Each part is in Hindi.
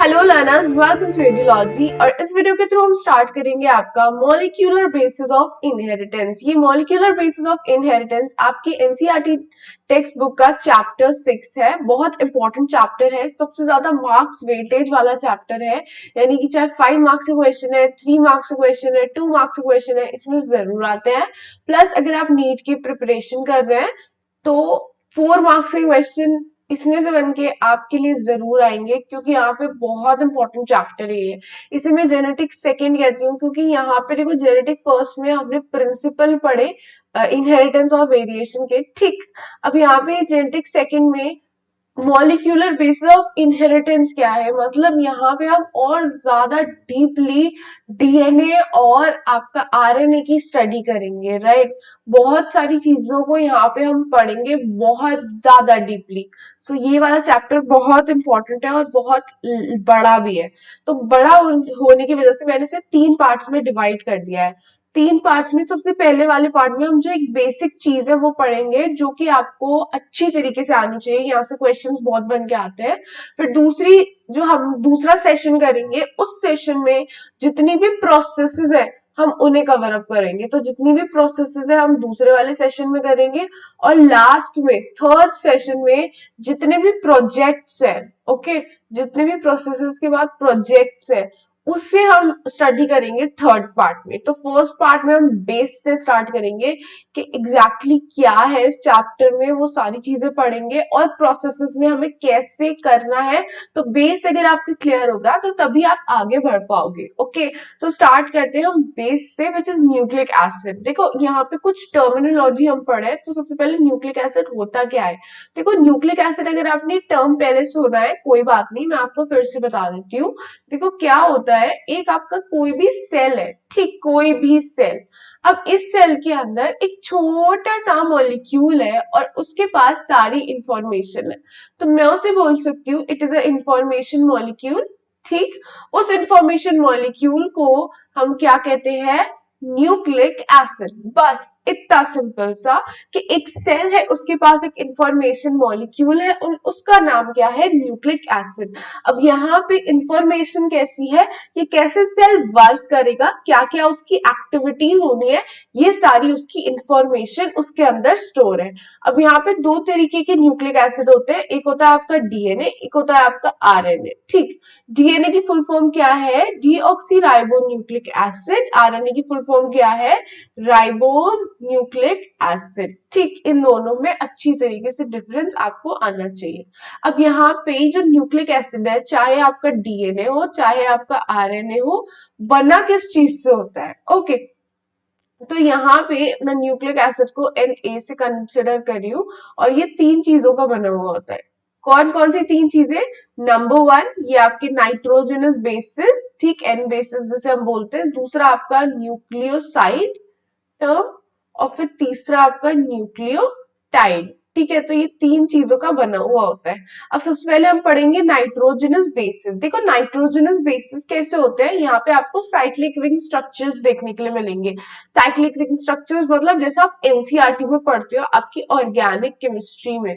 Hello learners, welcome to Adiology. और इस वीडियो के थ्रू हम स्टार्ट करेंगे आपका मॉलिक्यूलर बेसिस ऑफ इनहेरिटेंस। ये मॉलिक्यूलर बेसिस ऑफ इनहेरिटेंस आपकी एनसीईआरटी टेक्स्ट बुक का चैप्टर 6 है। बहुत इंपॉर्टेंट चैप्टर है, सबसे ज्यादा मार्क्स वेटेज वाला चैप्टर है। यानी कि चाहे 5 मार्क्स का क्वेश्चन है, 3 मार्क्स का क्वेश्चन है, 2 मार्क्स का क्वेश्चन है, इसमें जरूर आते हैं। प्लस अगर आप नीट की प्रिपरेशन कर रहे हैं तो 4 मार्क्स के क्वेश्चन इसमें से बन के आपके लिए जरूर आएंगे, क्योंकि यहाँ पे बहुत इंपॉर्टेंट चैप्टर है ये। इसे मैं जेनेटिक सेकंड कहती हूँ, क्योंकि यहाँ पे देखो जेनेटिक फर्स्ट में हमने प्रिंसिपल पढ़े इनहेरिटेंस और वेरिएशन के, ठीक। अब यहाँ पे जेनेटिक सेकंड में मॉलिक्यूलर बेसिस ऑफ इनहेरिटेंस क्या है, मतलब यहाँ पे हम और ज्यादा डीपली डीएनए और आपका आरएनए की स्टडी करेंगे, राइट। बहुत सारी चीजों को यहाँ पे हम पढ़ेंगे बहुत ज्यादा डीपली। सो ये वाला चैप्टर बहुत इंपॉर्टेंट है और बहुत बड़ा भी है। तो बड़ा होने की वजह से मैंने इसे 3 पार्ट्स में डिवाइड कर दिया है। 3 पार्ट्स में सबसे पहले वाले पार्ट में हम जो एक बेसिक चीज है वो पढ़ेंगे, जो कि आपको अच्छी तरीके से आनी चाहिए। यहाँ से क्वेश्चंस बहुत बन के आते हैं। फिर हम दूसरा सेशन करेंगे, उस सेशन में जितनी भी प्रोसेसेस है हम उन्हें कवर अप करेंगे। तो जितनी भी प्रोसेसेस है हम दूसरे वाले सेशन में करेंगे। और लास्ट में थर्ड सेशन में जितने भी प्रोजेक्ट्स है, ओके, जितने भी प्रोसेसेस के बाद प्रोजेक्ट्स है उससे हम स्टडी करेंगे थर्ड पार्ट में। तो फर्स्ट पार्ट में हम बेस से स्टार्ट करेंगे कि एग्जैक्टली क्या है इस चैप्टर में, वो सारी चीजें पढ़ेंगे और प्रोसेसेस में हमें कैसे करना है। तो बेस अगर आपके क्लियर होगा तो तभी आप आगे बढ़ पाओगे। ओके, तो स्टार्ट करते हैं हम बेस से, विच इज न्यूक्लिक एसिड। देखो यहाँ पे कुछ टर्मिनोलॉजी हम पढ़े, तो सबसे पहले न्यूक्लिक एसिड होता क्या है। देखो न्यूक्लिक एसिड अगर आपने टर्म पहले सुना है कोई बात नहीं, मैं आपको फिर से बता देती हूँ। देखो क्या होता है, एक आपका कोई भी सेल है, ठीक, कोई भी सेल। अब इस सेल के अंदर एक छोटा सा मॉलिक्यूल है और उसके पास सारी इंफॉर्मेशन है। तो मैं उसे बोल सकती हूँ it is a information molecule, ठीक। उस इंफॉर्मेशन मॉलिक्यूल को हम क्या कहते हैं, न्यूक्लिक एसिड। बस इतना सिंपल सा कि एक सेल है, उसके पास एक इंफॉर्मेशन मॉलिक्यूल है और उसका नाम क्या है, न्यूक्लिक एसिड। अब यहाँ पे इंफॉर्मेशन कैसी है, ये कैसे सेल वर्क करेगा, क्या क्या उसकी एक्टिविटीज होनी है, ये सारी उसकी इंफॉर्मेशन उसके अंदर स्टोर है। अब यहाँ पे 2 तरीके के न्यूक्लिक एसिड होते हैं, एक होता है आपका डीएनए, एक होता है आपका आरएनए, ठीक। डीएनए की फुल फॉर्म क्या है, deoxy ribo nucleic acid. RNA की फुल फॉर्म क्या है, राइबोज न्यूक्लिक एसिड, ठीक। इन दोनों में अच्छी तरीके से डिफरेंस आपको आना चाहिए। अब यहाँ पे जो न्यूक्लिक एसिड है, चाहे आपका डीएनए हो चाहे आपका आरएनए हो, बना किस चीज से होता है, ओके। तो यहाँ पे मैं न्यूक्लिक एसिड को Na से कंसिडर कर रही हूँ और ये 3 चीजों का बना हुआ होता है। कौन कौन सी 3 चीजें, नंबर 1 ये आपके नाइट्रोजनस बेसिस, ठीक, एन बेसिस जिसे हम बोलते हैं। दूसरा आपका न्यूक्लियोसाइड टर्म, और फिर तीसरा आपका न्यूक्लियोटाइड, ठीक है। तो ये 3 चीजों का बना हुआ होता है। अब सबसे पहले हम पढ़ेंगे नाइट्रोजनस बेसिस। देखो नाइट्रोजनस बेसिस कैसे होते हैं, यहाँ पे आपको साइक्लिक रिंग स्ट्रक्चर्स देखने के लिए मिलेंगे। साइक्लिक रिंग स्ट्रक्चर्स मतलब जैसा आप एनसीईआरटी में पढ़ते हो आपकी ऑर्गेनिक केमिस्ट्री में,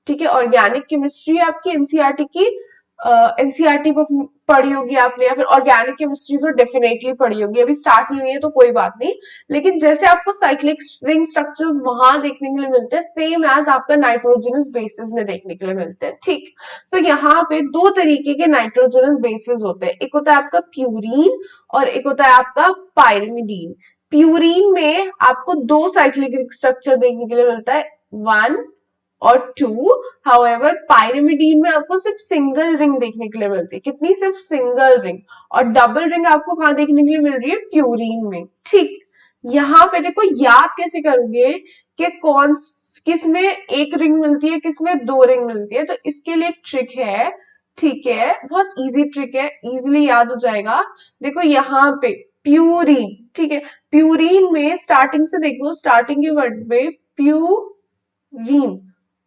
ठीक है। ऑर्गेनिक केमिस्ट्री आपकी एनसीईआरटी की एनसीईआरटी बुक पढ़ी होगी आपने, या फिर ऑर्गेनिक केमिस्ट्री तो डेफिनेटली पढ़ी होगी। अभी स्टार्ट नहीं हुई है तो कोई बात नहीं, लेकिन जैसे आपको साइक्लिक रिंग स्ट्रक्चर्स वहां देखने के लिए मिलते हैं, सेम एज आपका नाइट्रोजनस बेसिस में देखने के लिए मिलते हैं, ठीक। तो यहाँ पे 2 तरीके के नाइट्रोजनस बेसिस होते हैं, एक होता है आपका प्यूरीन और एक होता है आपका पायरिमिडीन। प्यूरीन में आपको 2 साइक्लिक रिंग स्ट्रक्चर देखने के लिए मिलता है, 1 और 2। हाउएवर पायरिमिडीन में आपको सिर्फ सिंगल रिंग देखने के लिए मिलती है, कितनी, सिर्फ सिंगल रिंग। और डबल रिंग आपको कहाँ देखने के लिए मिल रही है, प्यूरीन में, ठीक। यहाँ पे देखो याद कैसे करोगे कि कौन किस में 1 रिंग मिलती है, किस में 2 रिंग मिलती है। तो इसके लिए एक ट्रिक है, ठीक है, बहुत इजी ट्रिक है, इजीली याद हो जाएगा। देखो यहाँ पे प्यूरीन, ठीक है, प्यूरीन में स्टार्टिंग से देखो, स्टार्टिंग के वर्ड पे प्यूरीन,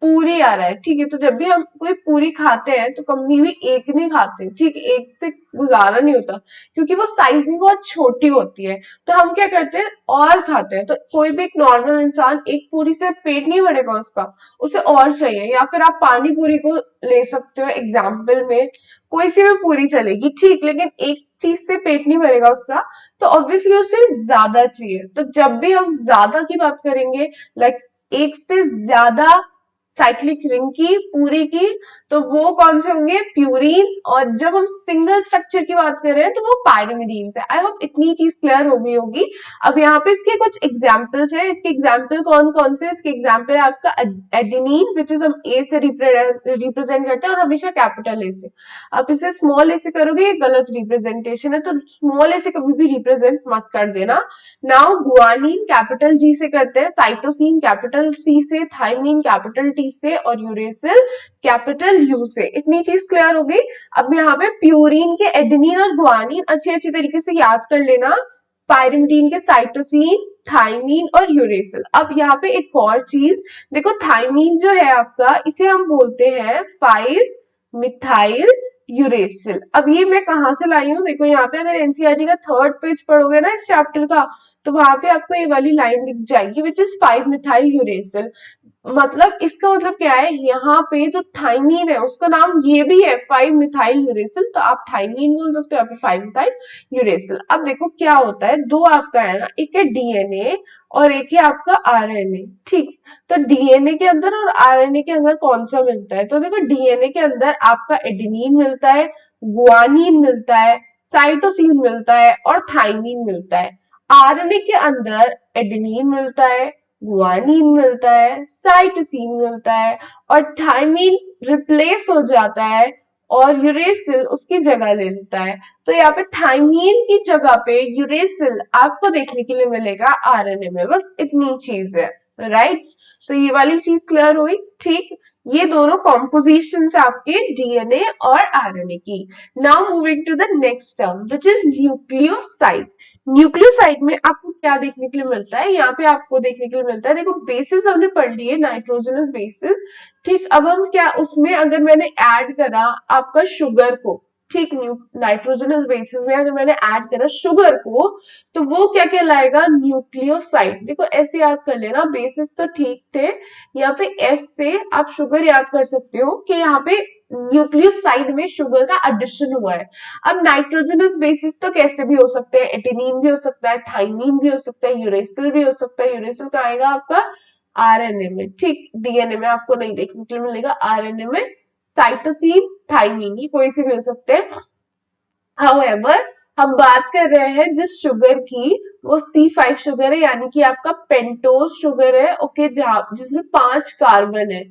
पूरी पूरी आ रहा है, ठीक है। तो जब भी हम कोई पूरी खाते हैं तो कभी भी एक नहीं खाते, ठीक, एक से गुजारा नहीं होता, क्योंकि वो साइज में बहुत छोटी होती है। तो हम क्या करते हैं, और खाते हैं। तो कोई भी एक नॉर्मल इंसान एक पूरी से पेट नहीं भरेगा उसका, उसे और चाहिए। या फिर आप पानी पूरी को ले सकते हो एग्जाम्पल में, कोई सी भी पूरी चलेगी, ठीक, लेकिन एक चीज से पेट नहीं भरेगा उसका, तो ऑब्वियसली उसे ज्यादा चाहिए। तो जब भी हम ज्यादा की बात करेंगे, लाइक एक से ज्यादा साइक्लिक रिंग की, पूरी की, तो वो कौन से होंगे, प्यूरीन्स। और जब हम सिंगल स्ट्रक्चर की बात कर रहे हैं तो वो पायरिमिडीन्स है। आई होप इतनी चीज क्लियर हो गई होगी। अब यहाँ पे इसके कुछ एग्जाम्पल्स है। इसके एग्जाम्पल कौन कौन से, इसके एग्जाम्पल है आपका एडेनिन, विच इज हम ए से रिप्रेजेंट करते हैं, और हमेशा कैपिटल ए से। आप इसे स्मॉल ए से करोगे, ये गलत रिप्रेजेंटेशन है, तो स्मॉल ए से कभी भी रिप्रेजेंट मत कर देना। नाउ गुआनिन कैपिटल जी से करते हैं, साइटोसिन कैपिटल सी से, थाइमिन कैपिटल टी से, और यूरेसिल कैपिटल यू से। इतनी चीज क्लियर हो गई। अब यहाँ पे प्यूरिन के एडेनिन और गुआनिन अच्छे तरीके से याद कर लेना, पायरिमिडीन के साइटोसिन, थाइमिन और यूरेसिल। अब यहाँ पे एक और चीज देखो, थाइमिन जो है आपका, इसे हम बोलते हैं 5 मिथाइल यूरेसिल। अब ये मैं कहाँ से लाई हूँ, देखो यहाँ पे अगर एनसीईआरटी का 3rd पेज पढ़ोगे ना इस चैप्टर का, तो वहां पे आपको ये वाली लाइन दिख जाएगी, विच इज 5 मिथाइल यूरेसिल। मतलब इसका मतलब क्या है, यहाँ पे जो थाइमीन है उसका नाम ये भी है 5 मिथाइल यूरेसिल, तो आप थाइमीन बोल सकते हो, यहाँ पे 5 मिथाइल यूरेसिल। अब देखो क्या होता है, दो आपका है ना, एक है डीएनए और एक है आपका आरएनए, ठीक। तो डीएनए के अंदर और आरएनए के अंदर कौन सा मिलता है, तो देखो डीएनए के अंदर आपका एडेनिन मिलता है, गुआनिन मिलता है, साइटोसिन मिलता है और थाइमीन मिलता है। आरएनए के अंदर एडेनिन मिलता है, गुआनिन मिलता है, साइटोसिन मिलता है और थाइमीन रिप्लेस हो जाता है और यूरेसिल उसकी जगह ले लेता है। तो यहाँ पे थाइमीन की जगह पे यूरेसिल आपको देखने के लिए मिलेगा आरएनए में। बस इतनी चीज है, राइट। तो ये वाली चीज क्लियर हुई, ठीक। ये दोनों कॉम्पोजिशन है आपके डीएनए और आरएनए की। Now moving to the next term which is nucleoside. Nucleoside में आपको क्या देखने के लिए मिलता है, यहाँ पे आपको देखने के लिए मिलता है, देखो बेसिस हमने पढ़ लिए, नाइट्रोजनस बेसिस, ठीक। अब हम क्या, उसमें अगर मैंने ऐड करा आपका शुगर को, ठीक, नाइट्रोजनस बेसिस में अगर मैंने ऐड करा शुगर को, तो वो क्या कहलाएगा, न्यूक्लियोसाइड। देखो ऐसे याद कर लेना, बेसिस तो ठीक थे, यहाँ पे एस से आप शुगर याद कर सकते हो कि यहाँ पे न्यूक्लियोसाइड में शुगर का एडिशन हुआ है। अब नाइट्रोजनस बेसिस तो कैसे भी हो सकते हैं, एटेनिन भी हो सकता है, थाइमीन भी हो सकता है, यूरेसिल भी हो सकता है। यूरेसिल का आएगा आपका आरएनए में, ठीक। डीएनए में आपको नहीं देखने के लिए मिलेगा, आरएनए में साइटोसिन, थाइमीन, ये कोई से भी हो सकते हैं। हाउएवर हम बात कर रहे हैं जिस शुगर की, वो C5 शुगर है, यानी कि आपका पेंटोज शुगर है, ओके, जिसमें 5 कार्बन है,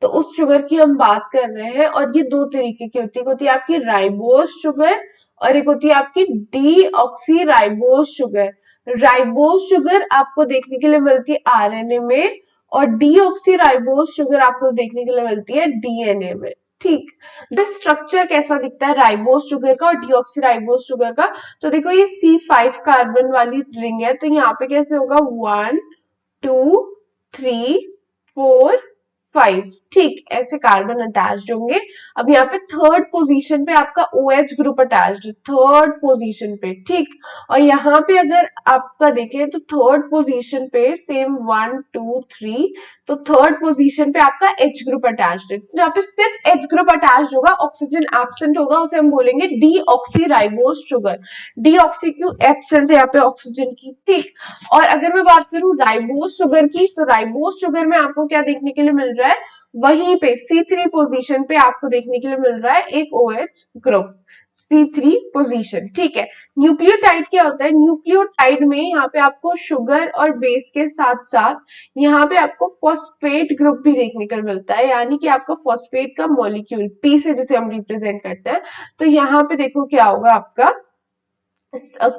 तो उस शुगर की हम बात कर रहे हैं। और ये दो तरीके की होती है, एक होती है आपकी राइबोज शुगर और एक होती है आपकी deoxy ribose sugar. Ribose sugar आपको देखने के लिए मिलती है आरएनए में और डीऑक्सी राइबोज शुगर आपको देखने के लिए मिलती है डीएनए में, ठीक। स्ट्रक्चर कैसा दिखता है राइबोज शुगर का और डीऑक्सी राइबोज शुगर का, तो देखो ये C5 कार्बन वाली रिंग है, तो यहाँ पे कैसे होगा 1 2 3 4 5, ठीक, ऐसे कार्बन अटैच्ड होंगे। अब यहाँ पे 3rd पोजीशन पे आपका OH ग्रुप अटैच्ड है, 3rd पोजीशन पे, ठीक। और यहाँ पे अगर आपका देखें तो 3rd पोजीशन पे सेम 1 2 3, तो 3rd पोजीशन पे आपका H ग्रुप अटैच्ड है। तो यहाँ पे सिर्फ H ग्रुप अटैच्ड होगा, ऑक्सीजन एब्सेंट होगा, उसे हम बोलेंगे डीऑक्सी राइबोज शुगर। डीऑक्सी क्यों, एब्सेंस है यहाँ पे ऑक्सीजन की, ठीक। और अगर मैं बात करूं राइबोज शुगर की, तो राइबोज शुगर में आपको क्या देखने के लिए मिल रहा है, वहीं पे C3 पोजीशन पे आपको देखने के लिए मिल रहा है एक OH ग्रुप, C3 पोजीशन, ठीक है। न्यूक्लियोटाइड क्या होता है, न्यूक्लियोटाइड में यहाँ पे आपको शुगर और बेस के साथ साथ यहाँ पे आपको फॉस्फेट ग्रुप भी देखने को मिलता है, यानी कि आपका फॉस्फेट का मॉलिक्यूल P से जिसे हम रिप्रेजेंट करते हैं। तो यहाँ पे देखो क्या होगा आपका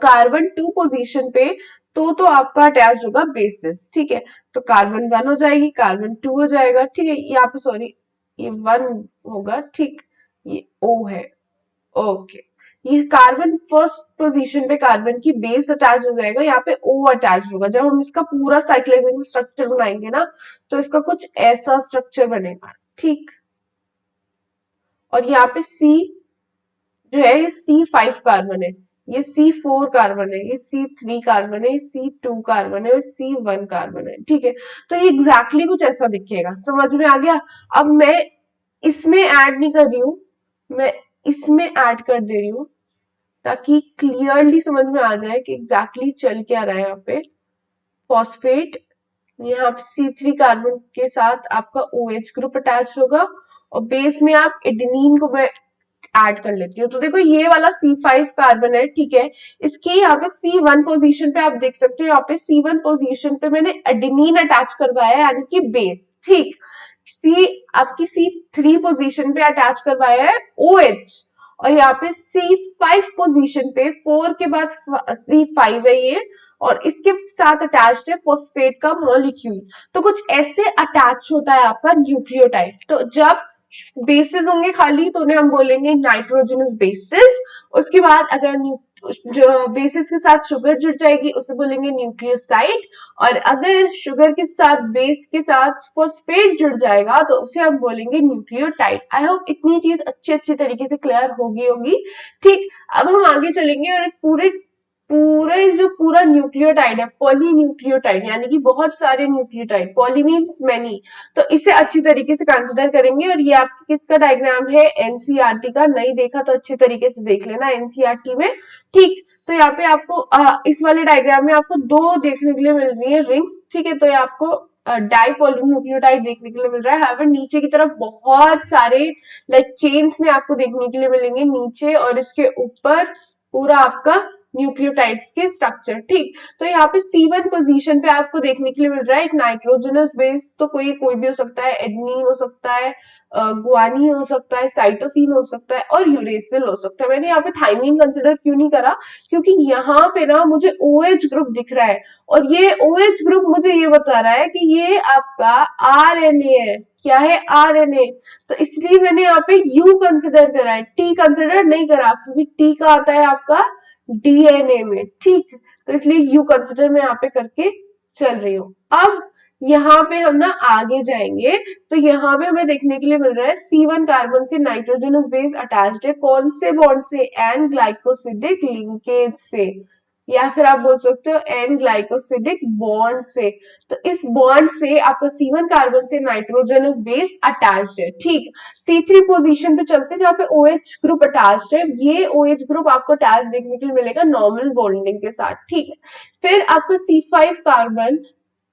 कार्बन 2 पोजीशन पे, तो आपका अटैच होगा बेसिस, ठीक है। तो कार्बन 1 हो जाएगी, कार्बन 2 हो जाएगा, ठीक है। यहाँ पे सॉरी ये 1 होगा, ठीक, ये O है, ओके। ये कार्बन फर्स्ट पोजीशन पे कार्बन की बेस अटैच हो जाएगा, यहाँ पे O अटैच होगा। जब हम इसका पूरा साइक्लिक स्ट्रक्चर बनाएंगे ना, तो इसका कुछ ऐसा स्ट्रक्चर बनेगा, ठीक। और यहाँ पे C जो है ये C5 कार्बन है, ये C4 कार्बन है, ये C3 कार्बन है, ये C2 कार्बन है और C1 कार्बन है। ठीक है, तो ये एग्जैक्टली कुछ ऐसा दिखेगा। समझ में आ गया? अब मैं इसमें ऐड नहीं कर रही हूं, मैं इसमें ऐड कर दे रही हूँ ताकि क्लियरली समझ में आ जाए कि एग्जैक्टली चल क्या रहा है। यहाँ पे फॉस्फेट, यहाँ पे C3 कार्बन के साथ आपका OH ग्रुप अटैच होगा और बेस में आप एडेनिन को मैं ऐड कर लेती हूँ। तो देखो ये वाला C5 कार्बन है, ठीक है, इसकी यहाँ पे C1 पोजीशन पे आप देख सकते हो, यहाँ पे C1 पोजीशन पे मैंने एडेनिन अटैच करवाया है यानी कि बेस। ठीक, C आपकी C3 पोजीशन पे अटैच करवाया है OH और यहाँ पे C5 पोजीशन पे 4 के बाद C5 है ये और इसके साथ अटैच्ड है फॉस्फेट का मॉलिक्यूल। तो कुछ ऐसे अटैच होता है आपका न्यूक्लियोटाइड। तो जब बेसिस होंगे खाली तो उन्हें हम बोलेंगे नाइट्रोजनस बेसिस। उसके बाद अगर जो बेसिस के साथ शुगर जुड़ जाएगी उसे बोलेंगे न्यूक्लियोसाइड और अगर शुगर के साथ बेस के साथ फॉस्फेट जुड़ जाएगा तो उसे हम बोलेंगे न्यूक्लियोटाइड। आई होप इतनी चीज अच्छे तरीके से क्लियर होगी। ठीक, अब हम आगे चलेंगे और इस जो पूरा न्यूक्लियोटाइड है, पॉलीन्यूक्लियोटाइड यानी कि बहुत सारे न्यूक्लियोटाइड, पॉली मीन्स मेनी, तो इसे अच्छी तरीके से कंसिडर करेंगे। और ये आपकी किसका डायग्राम है? एनसीईआरटी का। नहीं देखा तो अच्छे तरीके से देख लेना एनसीईआरटी में। ठीक, तो यहाँ पे आपको इस वाले डायग्राम में आपको दो देखने के लिए मिल रही है रिंग्स। ठीक है, तो ये आपको डाइपॉलीन्यूक्लियोटाइड देखने के लिए मिल रहा है। हालांकि नीचे की तरफ बहुत सारे लाइक चेन्स में आपको देखने के लिए मिलेंगे नीचे और इसके ऊपर पूरा आपका न्यूक्लियोटाइड्स के स्ट्रक्चर। ठीक, तो यहाँ पे C1 पोजीशन पे आपको देखने के लिए मिल रहा है एक नाइट्रोजनस बेस। तो कोई भी हो सकता है, एडेनिन हो सकता है, गुआनिन हो सकता है, साइटोसिन हो सकता है और यूरेसिल हो सकता है। मैंने यहाँ पे थाइमिन कंसिडर क्यों नहीं करा? क्योंकि यहाँ पे ना मुझे OH ग्रुप दिख रहा है और ये OH ग्रुप मुझे ये बता रहा है कि ये आपका RNA है। क्या है? RNA। तो इसलिए मैंने यहाँ पे U कंसिडर करा है, T कंसिडर नहीं करा क्योंकि T का आता है आपका DNA में। ठीक, तो इसलिए यू कंसिडर मैं यहाँ पे करके चल रही हूँ। अब यहाँ पे हम ना आगे जाएंगे तो यहाँ पे हमें देखने के लिए मिल रहा है C1 कार्बन से नाइट्रोजनस बेस अटैच्ड है। कौन से बॉन्ड से? एन ग्लाइकोसिडिक लिंकेज से, या फिर आप बोल सकते हो एन ग्लाइकोसिडिक बॉन्ड से। तो इस बॉन्ड से आपका C1 कार्बन से नाइट्रोजनस बेस अटैच्ड है। ठीक, C3 पोजीशन पे चलते जहाँ पे OH ग्रुप अटैच्ड है। ये OH ग्रुप आपको अटैच देखने के लिए मिलेगा नॉर्मल बॉन्डिंग के साथ। ठीक है, फिर आपका C5 कार्बन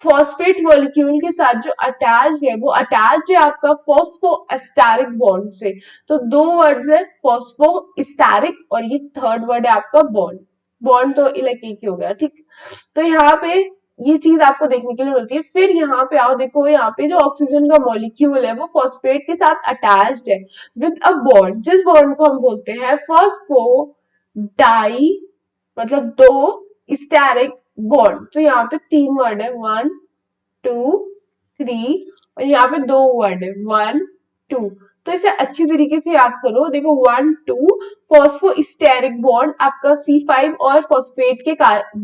फॉस्फेट मॉलिक्यूल के साथ जो अटैच्ड है वो अटैच्ड है आपका फॉस्फोएस्टेरिक बॉन्ड से। तो दो वर्ड्स है, फॉस्फोएस्टेरिक और ये थर्ड वर्ड है आपका बॉन्ड। बॉन्ड तो इलेक्ट एक ही हो गया। ठीक, तो यहाँ पे ये चीज आपको देखने के लिए मिलती है। फिर यहाँ पे आओ, देखो यहाँ पे जो ऑक्सीजन का मॉलिक्यूल है वो फॉस्फेट के साथ अटैच्ड है विद अ बॉन्ड, जिस बॉन्ड को हम बोलते हैं फॉस्फो डाई, मतलब दो स्टेरिक बॉन्ड। तो यहाँ पे तीन वर्ड है, 1 2 3 और यहाँ पे दो वर्ड है 1 2। तो इसे अच्छी तरीके से याद करो। देखो 1 2 फॉस्फोस्टेरिक बॉन्ड आपका C5 और फॉस्फेट के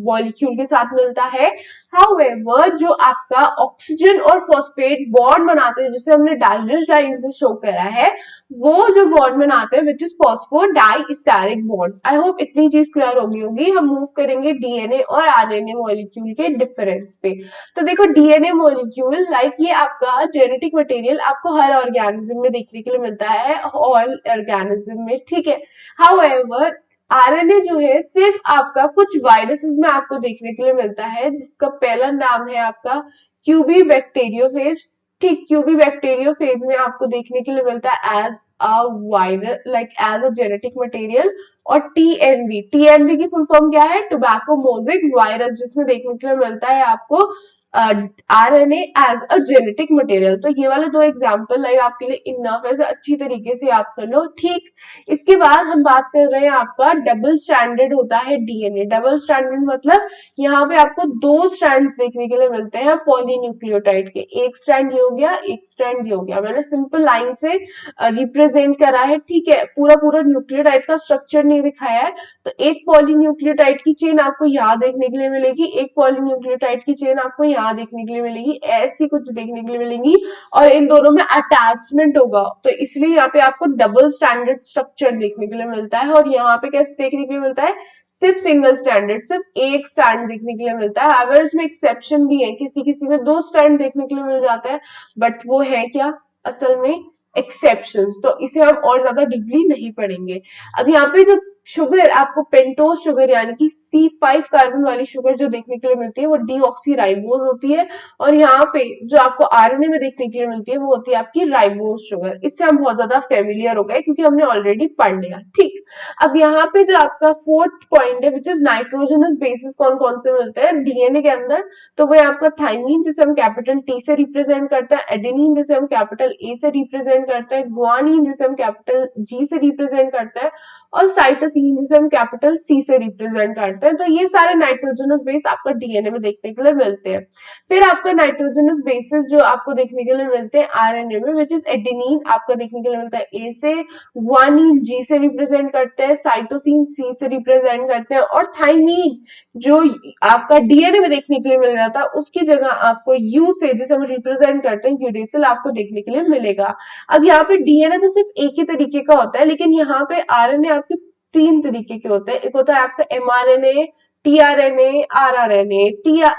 मॉलिक्यूल के साथ मिलता है। हाउएवर जो आपका ऑक्सीजन और फॉस्फेट बॉन्ड बनाते हैं जिसे हमने डैश लाइन से शो करा है, वो जो बॉन्ड बनाते हैं which is phospho diesteric bond. I hope इतनी चीज क्लियर होगी। हम मूव करेंगे डीएनए और आरएनए मॉलिक्यूल के डिफरेंस पे। तो देखो डीएनए मॉलिक्यूल लाइक ये आपका जेनेटिक मटेरियल आपको हर ऑर्गेनिज्म में देखने के लिए मिलता है, ऑल ऑर्गेनिज्म में। ठीक है, हाउएवर आरएनए जो है सिर्फ आपका कुछ वायरसेस में आपको देखने के लिए मिलता है जिसका पहला नाम है आपका क्यूबी बैक्टीरियोफेज। ठीक, क्यूबी बैक्टीरियोफेज में आपको देखने के लिए मिलता है as a virus, like as a genetic material. और टीएमवी की फुल फॉर्म क्या है? टोबैको मोज़ेक वायरस, जिसमें देखने के लिए मिलता है आपको RNA as a genetic material. तो ये वाले दो एग्जांपल लाइक आपके लिए इनफ है, अच्छी तरीके से याद कर लो। ठीक, इसके बाद हम बात कर रहे हैं आपका डबल स्ट्रैंडेड होता है डीएनए। डबल स्ट्रैंडेड मतलब यहाँ पे आपको दो स्ट्रैंड्स देखने के लिए मिलते हैं पॉलीन्यूक्लियोटाइड के। एक स्ट्रैंड ये हो गया, एक स्ट्रैंड ये हो गया। मैंने सिंपल लाइन से रिप्रेजेंट करा है। ठीक है, पूरा न्यूक्लियोटाइड का स्ट्रक्चर नहीं दिखाया है। तो एक पॉलीन्यूक्लियोटाइड की चेन आपको यहाँ देखने के लिए मिलेगी, एक पॉलीन्यूक्लियोटाइड की चेन आपको यहाँ यहाँ देखने के लिए मिलेगी, ऐसी कुछ देखने के लिए मिलेंगी, और इन दोनों में अटैचमेंट होगा, तो इसलिए यहाँ पे आपको डबल स्टैंडर्ड स्ट्रक्चर देखने के लिए मिलता है। और यहाँ पे कैसे देखने के लिए मिलता है, सिर्फ सिंगल स्टैंडर्ड, सिर्फ एक स्टैंड देखने के लिए मिलता है। अगर इसमें एक्सेप्शन भी है, किसी किसी में दो स्टैंड देखने के लिए मिल जाता है, बट वो है क्या असल में, एक्सेप्शन, तो इसे हम और ज्यादा डीपली नहीं पढ़ेंगे। अब यहाँ पे जो शुगर आपको पेंटोज शुगर यानी कि C5 कार्बन वाली शुगर जो देखने के लिए मिलती है वो डीऑक्सीराइबोज होती है, और यहाँ पे जो आपको आरएनए में देखने के लिए मिलती है वो होती है आपकी राइबोज शुगर। इससे हम बहुत ज्यादा फेमिलियर हो गए क्योंकि हमने ऑलरेडी पढ़ लिया। ठीक, अब यहाँ पे जो आपका फोर्थ पॉइंट है विच इज नाइट्रोजनस बेसिस, कौन कौन से मिलते हैं डीएनए के अंदर, तो वो आपका थाइमीन जिसे हम कैपिटल T से रिप्रेजेंट करते हैं, एडेनिन जिसे हम कैपिटल A से रिप्रेजेंट करते हैं, गुआनिन जिसे हम कैपिटल G से रिप्रेजेंट करते हैं, और साइटोसिन जिसे हम कैपिटल C से रिप्रेजेंट करते हैं। तो ये सारे नाइट्रोजनस बेस आपका डीएनए में देखने के लिए मिलते हैं। फिर आपका नाइट्रोजनस बेसिस जो आपको देखने के लिए मिलते हैं आरएनए में विच इज एडेनिन आपका देखने के लिए मिलता है A से, गुआनिन G से रिप्रेजेंट करते हैं, साइटोसिन C से रिप्रेजेंट करते हैं, और थाइमीन जो आपका डीएनए में देखने के लिए मिल रहा था उसकी जगह आपको U से, जिसे हम रिप्रेजेंट करते हैं यूरेसिल, आपको देखने के लिए मिलेगा। अब यहाँ पे डीएनए तो सिर्फ एक ही तरीके का होता है, लेकिन यहाँ पे आरएनए आपके तीन तरीके के होते हैं। एक होता है आपका एमआरएनए, टीआरएनए, आरआरएनए।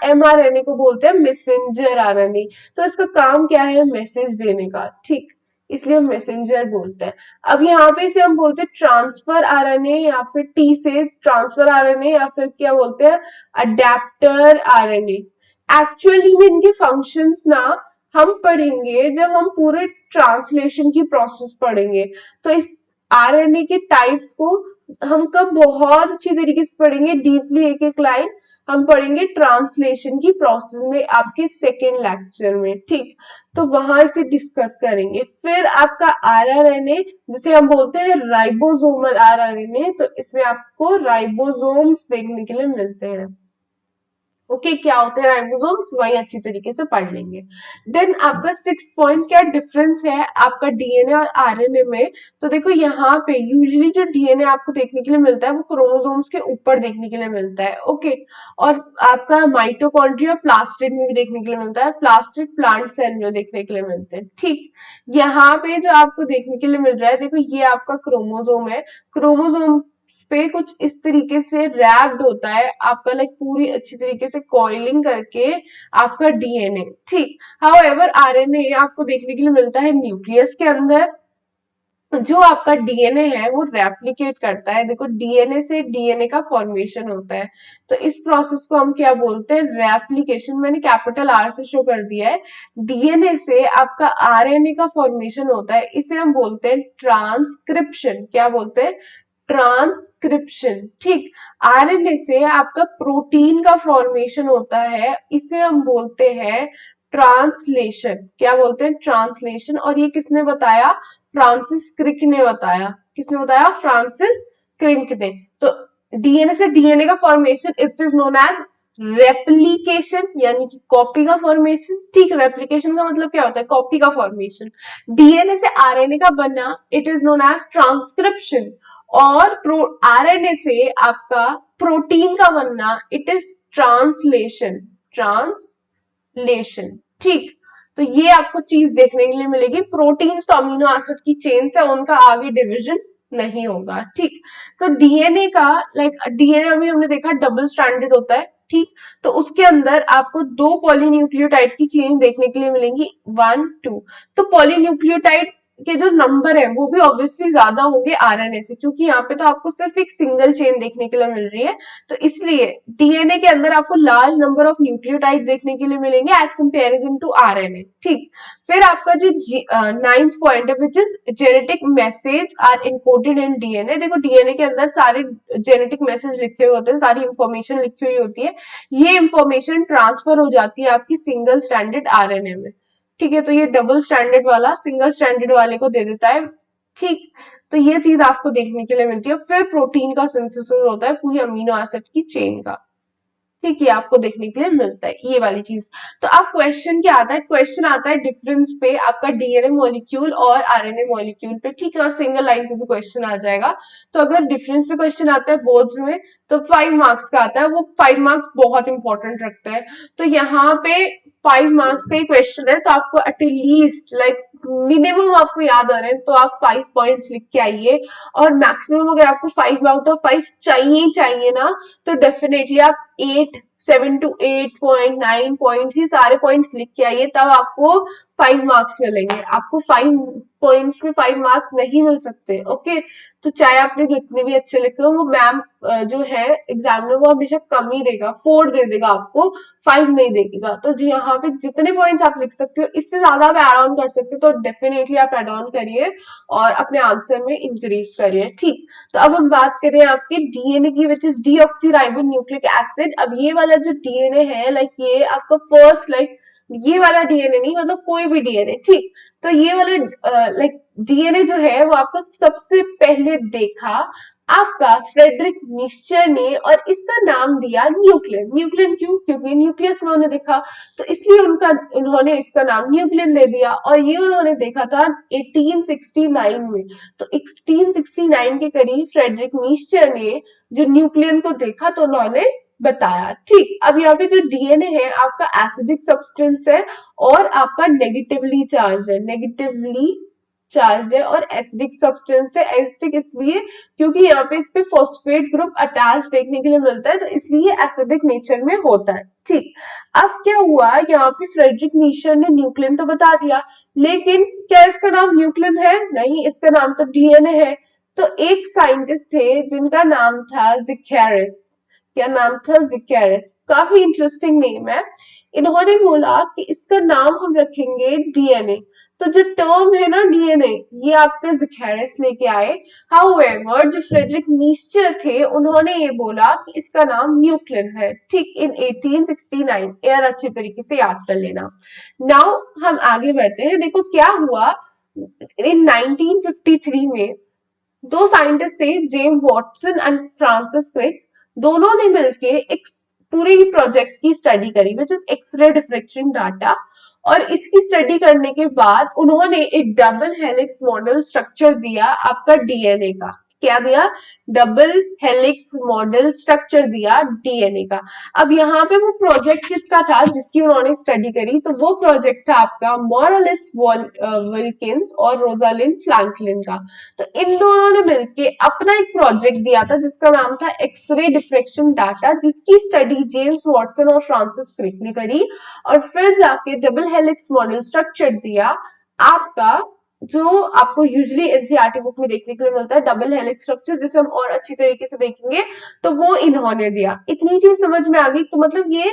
एमआरएनए को बोलते हैं मैसेंजर आरएनए, तो इसका काम क्या है, मैसेज देने का। ठीक, इसलिए हम मैसेंजर बोलते हैं। अब यहाँ पे इसे हम बोलते हैं ट्रांसफर आरएनए, या फिर टी से ट्रांसफर आरएनए, या फिर क्या बोलते हैं अडेप्टर आरएनए। एक्चुअली में इनके फंक्शंस ना हम पढ़ेंगे जब हम पूरे ट्रांसलेशन की प्रोसेस पढ़ेंगे। तो इस आरएनए के टाइप्स को हम कब बहुत अच्छी तरीके से पढ़ेंगे, डीपली एक एक लाइन हम पढ़ेंगे ट्रांसलेशन की प्रोसेस में आपके सेकेंड लेक्चर में। ठीक, तो वहां इसे डिस्कस करेंगे। फिर आपका आरआरएनए जिसे हम बोलते हैं राइबोसोमल आरआरएनए, तो इसमें आपको राइबोसोम्स देखने के लिए मिलते हैं। ओके, क्या होते हैं राइबोसोम्स, वही अच्छी तरीके से पढ़ लेंगे। देन आपका सिक्स पॉइंट, क्या डिफरेंस है आपका डीएनए और आरएनए में। तो देखो यहाँ पे यूजुअली जो डीएनए आपको देखने के लिए मिलता है वो क्रोमोसोम्स के ऊपर देखने के लिए मिलता है। ओके, और आपका माइटोकॉन्ड्रिया प्लास्टिड में भी देखने के लिए मिलता है, प्लास्टिड प्लांट सेल में देखने के लिए मिलते हैं। ठीक, यहाँ पे जो आपको देखने के लिए मिल रहा है, देखो ये आपका क्रोमोसोम है, क्रोमोसोम पे कुछ इस तरीके से रैप्ड होता है आपका, लाइक पूरी अच्छी तरीके से कॉइलिंग करके आपका डीएनए। ठीक, हाउएवर आरएनए आपको देखने के लिए मिलता है न्यूक्लियस के अंदर। जो आपका डीएनए है वो रेप्लिकेट करता है, देखो डीएनए से डीएनए का फॉर्मेशन होता है, तो इस प्रोसेस को हम क्या बोलते हैं, रेप्लिकेशन। मैंने कैपिटल आर से शो कर दिया है। डीएनए से आपका आरएनए का फॉर्मेशन होता है, इसे हम बोलते हैं ट्रांसक्रिप्शन। क्या बोलते हैं, ट्रांसक्रिप्शन। ठीक, आरएनए से आपका प्रोटीन का फॉर्मेशन होता है, इसे हम बोलते हैं ट्रांसलेशन। क्या बोलते हैं, ट्रांसलेशन। और ये किसने बताया, फ्रांसिस क्रिक ने बताया। किसने बताया, फ्रांसिस क्रिक ने। तो डीएनए से डीएनए का formation it is known as replication, यानी कि कॉपी का फॉर्मेशन। ठीक, रेप्लिकेशन का मतलब क्या होता है, कॉपी का फॉर्मेशन। डीएनए से आरएनए का बनना it is known as transcription, और आरएनए से आपका प्रोटीन का बनना इट इज ट्रांसलेशन। ट्रांसलेशन। ठीक, तो ये आपको चीज देखने के लिए मिलेगी। प्रोटीन तो अमीनो एसिड की चेन से, उनका आगे डिवीजन नहीं होगा। ठीक, तो डीएनए का डीएनए अभी हमने देखा डबल स्ट्रैंडेड होता है। ठीक, तो उसके अंदर आपको दो पॉलीन्यूक्लियोटाइड की चेन देखने के लिए मिलेंगी, 1 2। तो पॉलीन्यूक्लियोटाइड के जो नंबर है वो भी ऑब्वियसली ज्यादा होंगे आरएनए से, क्योंकि यहाँ पे तो आपको सिर्फ एक सिंगल चेन देखने के लिए मिल रही है, तो इसलिए डीएनए के अंदर आपको लार्ज नंबर ऑफ न्यूक्लियोटाइड देखने के लिए मिलेंगे एज कंपेरिजन टू आरएनए। ठीक, फिर आपका जो नाइन्थ पॉइंट है which is genetic message are encoded in DNA. देखो डीएनए के अंदर सारे जेनेटिक मैसेज लिखे हुए होते हैं, सारी इंफॉर्मेशन लिखी हुई होती है, ये इंफॉर्मेशन ट्रांसफर हो जाती है आपकी सिंगल स्टैंडर्ड आरएनए में। ठीक है, तो ये डबल स्टैंडर्ड वाला सिंगल स्टैंडर्ड वाले को दे देता है। ठीक, तो ये चीज आपको देखने के लिए मिलती है। फिर प्रोटीन का सिंथेसिस होता है पूरी अमीनो एसिड की चेन का। ठीक है, आपको देखने के लिए मिलता है ये वाली चीज। तो अब क्वेश्चन क्या आता है, क्वेश्चन आता है डिफरेंस पे आपका डीएनए मॉलिक्यूल और आरएनए मॉलिक्यूल पे, ठीक है, और सिंगल लाइन पे भी क्वेश्चन आ जाएगा। तो अगर डिफरेंस पे क्वेश्चन आता है बोर्ड्स में तो 5 मार्क्स का आता है, वो 5 मार्क्स बहुत इंपॉर्टेंट रखता है। तो यहाँ पे 5 मार्क्स का ही क्वेश्चन है, तो आपको एटलीस्ट लाइक मिनिमम आपको याद आ रहे हैं तो आप 5 पॉइंट्स लिख के आइए, और मैक्सिमम अगर आपको 5 आउट ऑफ 5 चाहिए ही चाहिए ना, तो डेफिनेटली आप 7 to 8 पॉइंट 9 पॉइंट्स ही सारे पॉइंट्स लिख के आइए, तब आपको 5 मार्क्स मिलेंगे। आपको 5 पॉइंट्स में 5 मार्क्स नहीं मिल सकते। ओके, तो चाहे आपने जितने भी अच्छे लिखे हो, वो मैम जो है एग्जामिनर वो हमेशा कम ही देगा, 4 दे देगा आपको, 5 नहीं देगा। तो जो यहाँ पे जितने पॉइंट्स आप लिख सकते हो, इससे ज्यादा आप एड ऑन कर सकते हो, तो डेफिनेटली आप एड ऑन करिए और अपने आंसर में इंक्रीज करिए। ठीक, तो अब हम बात करें आपके डीएनए की, विच इज डीऑक्सीराइबोन्यूक्लिक एसिड। अब ये वाला जो डीएनए है, लाइक ये आपका फर्स्ट, लाइक ये वाला डीएनए नहीं, मतलब कोई भी डीएनए, ठीक। तो ये वाला लाइक डीएनए जो है वो आपका सबसे पहले देखा आपका फ्रेडरिक निश्चर ने, और इसका नाम दिया न्यूक्लियन। न्यूक्लियन क्यों? क्योंकि न्यूक्लियस में उन्होंने देखा, तो इसलिए उन्होंने इसका नाम न्यूक्लियन दे दिया। और ये उन्होंने देखा था 1869 में। तो 1869 के करीब फ्रेडरिक निश्चर ने जो न्यूक्लियन को देखा तो उन्होंने बताया। ठीक, अब यहाँ पे जो डीएनए है आपका एसिडिक सब्सटेंस है और आपका नेगेटिवली चार्ज है, नेगेटिवली चार्ज है, और एसिडिक सब्सटेंस है। एसिडिक इसलिए क्योंकि यहाँ पे इस पे फॉस्फेट ग्रुप अटैच देखने के लिए मिलता है, तो इसलिए एसिडिक नेचर में होता है। ठीक, अब क्या हुआ, यहाँ पे फ्रेडरिक नीशर ने न्यूक्लियन तो बता दिया, लेकिन क्या इसका नाम न्यूक्लियन है? नहीं, इसका नाम तो डीएनए है। तो एक साइंटिस्ट थे जिनका नाम था जिकैरिस। क्या नाम था? जिकैरिस। काफी इंटरेस्टिंग नेम है। इन्होंने बोला कि इसका नाम हम रखेंगे डीएनए। तो जो टर्म है ना डीएनए, ये आपके जिकैरिस लेके आए। हाउएवर जो फ्रेडरिक नीश्चर थे उन्होंने ये बोला कि इसका नाम न्यूक्लियन है। ठीक, इन 1869। यार अच्छी तरीके से याद कर लेना। नाउ हम आगे बढ़ते हैं। देखो क्या हुआ, इन 1953 में दो साइंटिस्ट थे, James Watson and Francis Crick. दोनों ने मिलके एक पूरी प्रोजेक्ट की स्टडी करी, which is X ray diffraction data. और इसकी स्टडी करने के बाद उन्होंने एक डबल हेलिक्स मॉडल स्ट्रक्चर दिया आपका डीएनए का। क्या दिया? डबल हेलिक्स मॉडल स्ट्रक्चर दिया डीएनए का। अब यहाँ पे वो प्रोजेक्ट किसका था जिसकी उन्होंने स्टडी करी? तो वो प्रोजेक्ट था आपका मॉरलिस विल्किंस और रोजालिंड फ्रैंकलिन का। तो इन दोनों ने मिलके अपना एक प्रोजेक्ट दिया था जिसका नाम था एक्सरे डिफ्रेक्शन डाटा, जिसकी स्टडी जेम्स वॉटसन और फ्रांसिस क्रिक ने करी। और फिर जाके डबल हेलिक्स मॉडल स्ट्रक्चर दिया आपका, जो आपको यूजुअली एनसीईआरटी बुक में देखने के लिए मिलता है, डबल हेलिक्स स्ट्रक्चर, जिसे हम और अच्छी तरीके से देखेंगे। तो वो इन्होंने दिया। इतनी चीज समझ में आ गई। तो मतलब ये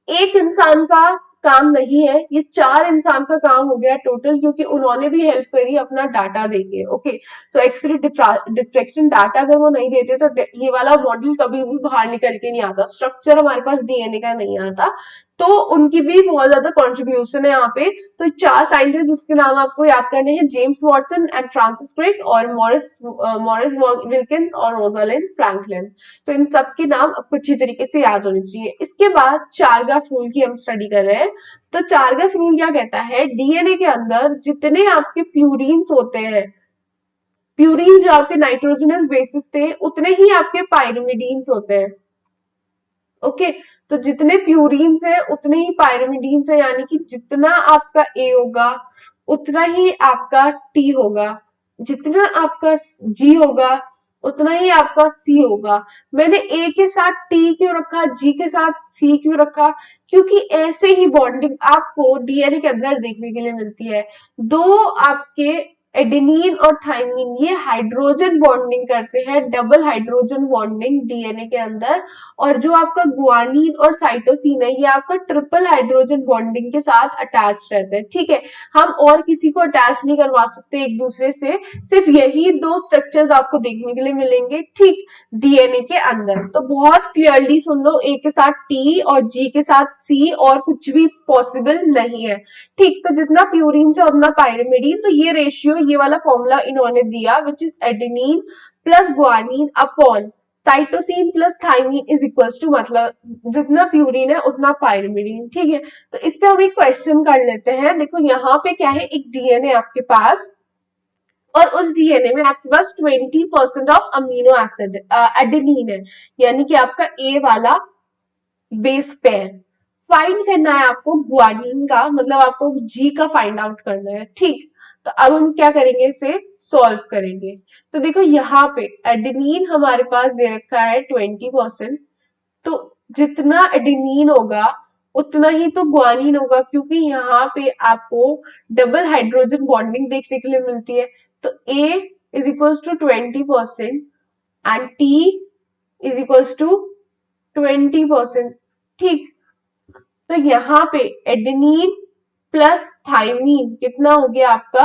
एक इंसान का काम नहीं है, ये 4 इंसान का काम हो गया टोटल, क्योंकि उन्होंने भी हेल्प करी अपना डाटा देके। ओके, सो एक्सरे डिफ्रेक्शन डाटा अगर वो नहीं देते तो ये वाला मॉडल कभी भी बाहर निकल के नहीं आता, स्ट्रक्चर हमारे पास डीएनए का नहीं आता। तो उनकी भी बहुत ज्यादा कंट्रीब्यूशन है यहाँ पे। तो 4 साइंटिस्ट जिसके नाम आपको याद करने हैं, James Watson and Francis Crick और मॉरिस विल्किंस और रोजालिंड फ्रैंकलिन। तो इन सब के नाम आपको अच्छी तरीके से याद होने चाहिए। इसके बाद चार्गाफ रूल की हम स्टडी कर रहे हैं। तो चार्गाफ रूल क्या कहता है, डीएनए के अंदर जितने आपके प्यूरिन्स होते हैं, प्यूरिन जो आपके नाइट्रोजनस बेसिस थे, उतने ही आपके पायरिमिडीन्स होते हैं। ओके, तो जितने प्यूरिन्स है उतने ही पायरिमिडीन्स है, यानी कि जितना आपका ए होगा उतना ही आपका टी होगा, जितना आपका जी होगा उतना ही आपका सी होगा। मैंने ए के साथ टी क्यों रखा, जी के साथ सी क्यों रखा? क्योंकि ऐसे ही बॉन्डिंग आपको डीएनए के अंदर देखने के लिए मिलती है। दो आपके एडेनिन और थाइमिन ये हाइड्रोजन बॉन्डिंग करते हैं, डबल हाइड्रोजन बॉन्डिंग डीएनए के अंदर। और जो आपका गुआनिन और साइटोसिन है ये आपका ट्रिपल हाइड्रोजन बॉन्डिंग के साथ अटैच रहते हैं। ठीक है, हम और किसी को अटैच नहीं करवा सकते एक दूसरे से, सिर्फ यही 2 स्ट्रक्चर्स आपको देखने के लिए मिलेंगे, ठीक, डीएनए के अंदर। तो बहुत क्लियरली सुन लो, ए के साथ टी और जी के साथ सी, और कुछ भी पॉसिबल नहीं है। ठीक, तो जितना प्यूरिन से उतना पायरिमिडीन। तो ये रेशियो, ये वाला फॉर्मूला इन्होंने दिया, which is adenine plus guanine upon cytosine plus thymine is equals to, मतलब जितना प्यूरिन है उतना पायरिमिडीन। ठीक है, तो इस पे हम एक क्वेश्चन कर लेते हैं। देखो यहाँ पे क्या है, एक डीएनए आपके पास, और उस डीएनए में आपके पास 20% ऑफ अमीनो एसिड एडेनिन है, यानी कि आपका ए वाला बेस पेयर। फाइंड करना है आपको ग्वानिन का, मतलब आपको जी का फाइंड आउट करना है। ठीक, तो अब हम क्या करेंगे, इसे सॉल्व करेंगे। तो देखो यहाँ पे एडेनिन हमारे पास दे रखा है 20%, तो जितना एडेनिन होगा उतना ही तो ग्वानिन होगा, क्योंकि यहाँ पे आपको डबल हाइड्रोजन बॉन्डिंग देखने के लिए मिलती है। तो A is equals to 20% and T is equals to 20%। ठीक, तो यहाँ पे एडेनिन प्लस थाइमीन कितना हो गया आपका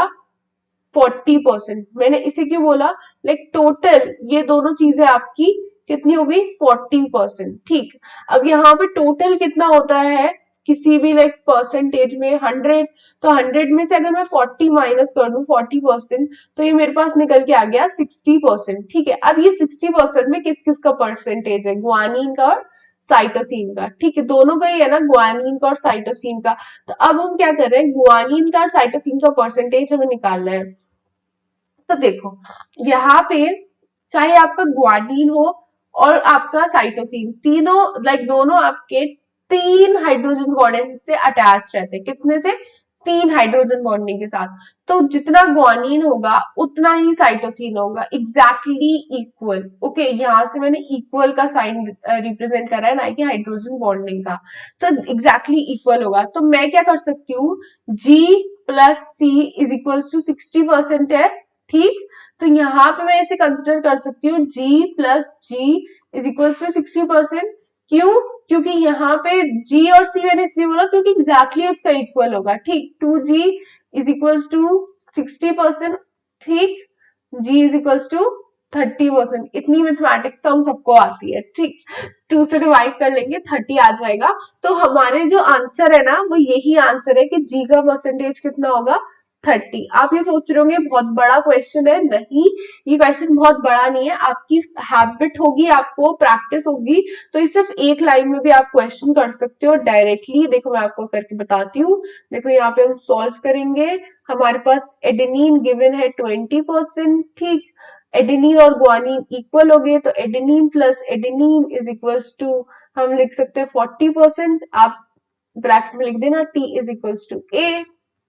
40%। मैंने इसे क्यों बोला, लाइक टोटल ये दोनों चीजें आपकी कितनी हो गई 40%। ठीक, अब यहाँ पे टोटल कितना होता है किसी भी लाइक परसेंटेज में 100, तो 100 में से अगर मैं 40 माइनस कर दूं 40%, तो ये मेरे पास निकल के आ गया 60%। ठीक है, अब ये 60% में किस किस का परसेंटेज है, ग्वानिन का और साइटोसिन का। ठीक है, दोनों का ही है ना, ग्वानिन का और साइटोसिन का। तो अब हम क्या कर रहे हैं, ग्वानिन का और साइटोसिन का परसेंटेज हमें निकालना है। तो देखो यहाँ पे चाहे आपका ग्वानिन हो और आपका साइटोसिन, तीनों लाइक दोनों आपके 3 हाइड्रोजन बॉन्डिंग से अटैच रहते हैं। कितने से, 3 हाइड्रोजन बॉन्डिंग के साथ। तो जितना ग्वानिन होगा उतना ही साइटोसिन होगा, एग्जैक्टली इक्वल। ओके, यहाँ से मैंने इक्वल का साइन रिप्रेजेंट करा है, ना कि हाइड्रोजन बॉन्डिंग का। तो एग्जैक्टली इक्वल होगा, तो मैं क्या कर सकती हूँ, G plus C is equal to 60% है। ठीक, तो यहाँ पे मैं इसे कंसिडर कर सकती हूँ G plus G is equal to 60%। क्यों, क्योंकि यहाँ पे G और C मैंने इसलिए बोला क्योंकि एग्जैक्टली उसका इक्वल होगा। ठीक, 2G इज इक्वल टू 60%। ठीक, G इज इक्वल टू 30%। इतनी मैथमेटिक्स हम सबको आती है। ठीक, 2 से डिवाइड कर लेंगे 30 आ जाएगा। तो हमारे जो आंसर है ना वो यही आंसर है कि जी का परसेंटेज कितना होगा 30। आप ये सोच रहे होंगे बहुत बड़ा क्वेश्चन है, नहीं ये क्वेश्चन बहुत बड़ा नहीं है। आपकी हैबिट होगी, आपको प्रैक्टिस होगी, तो इस सिर्फ एक लाइन में भी आप क्वेश्चन कर सकते हो डायरेक्टली। देखो मैं आपको करके बताती हूँ। देखो यहाँ पे हम सॉल्व करेंगे, हमारे पास एडेनिन गिवन है 20%। ठीक, एडेनिन और ग्वानिन इक्वल हो गए, तो adenine plus adenine is equal to हम लिख सकते हैं 40%। आप ब्रैकेट में लिख देना T is equal to A।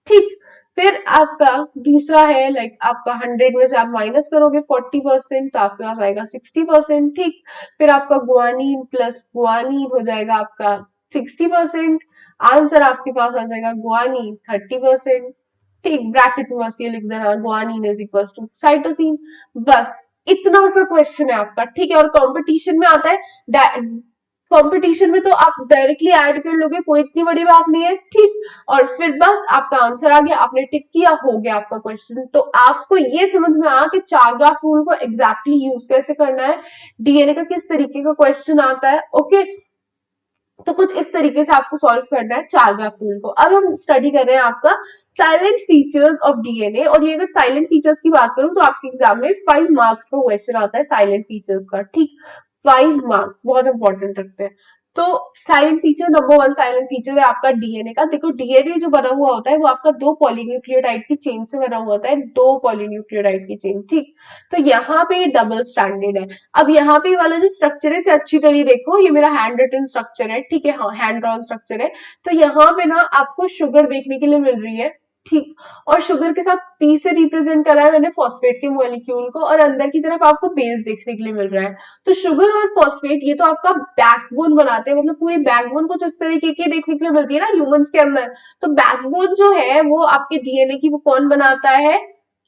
ठीक, फिर आपका दूसरा है लाइक आपका 100 में से आप माइनस करोगे 40%, तो आपके पास आएगा 60%। ठीक, फिर आपका ग्वानिन प्लस ग्वानिन हो जाएगा आपका 60%। आंसर आपके पास आ जाएगा ग्वानिन 30%। ठीक, ब्रैकेट में बस ये लिख देना guanine is equal to cytosine. बस इतना सा क्वेश्चन है आपका। ठीक है, और कंपटीशन में आता है, कंपटीशन में तो आप डायरेक्टली ऐड कर लोगे, कोई इतनी बड़ी बात नहीं है। ठीक, और फिर बस आपका आंसर आ गया, आपने टिक किया, हो गया आपका क्वेश्चन। तो आपको ये समझ में आया कि चार ग्राफ रूल को एग्जैक्टली यूज कैसे करना है, डीएनए का किस तरीके का क्वेश्चन आता है। ओके, तो कुछ इस तरीके से आपको सॉल्व करना है चार ग्राफ रूल को। अब हम स्टडी कर रहे हैं आपका साइलेंट फीचर्स ऑफ डीएनए, और ये अगर साइलेंट फीचर्स की बात करूं तो आपके एग्जाम में 5 मार्क्स का क्वेश्चन आता है साइलेंट फीचर्स का। ठीक, 5 मार्क्स बहुत इंपॉर्टेंट रखते हैं। तो silent feature number 1 silent feature है आपका डीएनए का। देखो डीएनए जो बना हुआ होता है वो आपका 2 पॉलीन्यूक्लियोटाइड की चेन से बना हुआ होता है, 2 पॉलीन्यूक्लियोटाइड की चेन। ठीक, तो यहाँ पे डबल स्टैंडर्ड है। अब यहाँ पे वाला जो स्ट्रक्चर है इसे अच्छी तरह देखो, ये मेरा हैंड रिटन स्ट्रक्चर है। ठीक है, हाँ हैंड ड्रॉन स्ट्रक्चर है। तो यहाँ पे ना आपको शुगर देखने के लिए मिल रही है। ठीक, और शुगर के साथ पी से रिप्रेजेंट करा है मैंने फॉस्फेट के मॉलिक्यूल को, और अंदर की तरफ आपको बेस देखने के लिए मिल रहा है। तो शुगर और फॉस्फेट ये तो आपका बैकबोन बनाते हैं, मतलब पूरी बैकबोन कुछ इस तरीके की देखने के लिए मिलती है ना ह्यूमंस के अंदर। तो बैकबोन जो है वो आपके डीएनए की वो कौन बनाता है,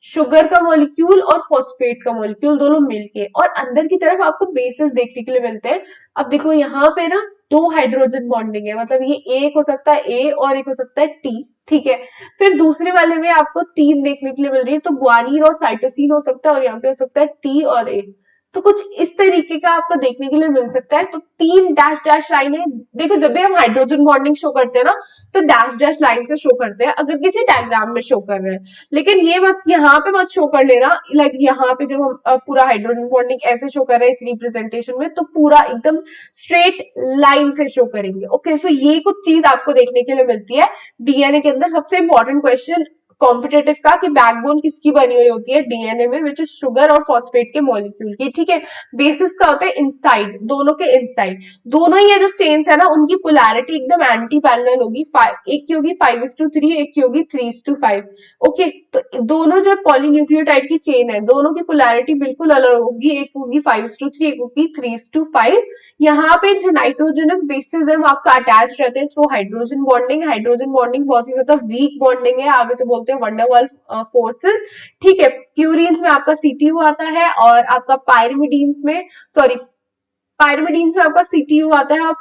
शुगर का मॉलिक्यूल और फॉस्फेट का मॉलिक्यूल दोनों मिलके, और अंदर की तरफ आपको बेसेस देखने के लिए मिलते हैं। अब देखो यहाँ पे ना 2 हाइड्रोजन बॉन्डिंग है, मतलब ये एक हो सकता है ए और एक हो सकता है टी। ठीक है, फिर दूसरे वाले में आपको 3 देखने के लिए मिल रही है, तो ग्वानिन और साइटोसिन हो सकता है, और यहाँ पे हो सकता है टी और ए। तो कुछ इस तरीके का आपको देखने के लिए मिल सकता है। तो 3 डैश डैश लाइनें, देखो जब भी हम हाइड्रोजन बॉन्डिंग शो करते हैं ना, तो डैश डैश लाइन से शो करते हैं अगर किसी डायग्राम में शो कर रहे हैं, लेकिन ये मत यहाँ पे मत शो कर लेना। लाइक यहाँ पे जब हम पूरा हाइड्रोजन बॉन्डिंग ऐसे शो कर रहे हैं इस रिप्रेजेंटेशन में, तो पूरा एकदम स्ट्रेट लाइन से शो करेंगे। ओके, सो ये कुछ चीज आपको देखने के लिए मिलती है डीएनए के अंदर। सबसे इंपॉर्टेंट क्वेश्चन कॉम्पिटेटिव का कि बैकबोन किसकी बनी हुई होती है डीएनए में, विच इज शुगर और फॉस्फेट के मॉलिक्यूल की, ठीक है। बेसिस का होता है इनसाइड, दोनों के इनसाइड। दोनों ही ये जो चेन्स है ना, उनकी पोलैरिटी एकदम एंटी पैरेलल होगी। एक की होगी 5:3, एक की होगी 3:5। ओके, तो दोनों जो पॉलीन्यूक्लियोटाइड की चेन है, दोनों की पोलैरिटी बिल्कुल अलग होगी। एक होगी 5:3, एक होगी 3:5। यहाँ पे जो नाइट्रोजनस बेसिस है वो आपका अटैच रहते हैं through hydrogen bonding. Hydrogen bonding बहुत ही ज्यादा वीक बॉन्डिंग है, आप इसे बोलते हैं वंडरवाल फोर्सेस, ठीक है। प्यूरिन्स में आपका सीटीयू आता है, और आपका पायरिमिडीन्स में, सॉरी, पायरिमिडीन्स में आपका सीटीयू आता है, और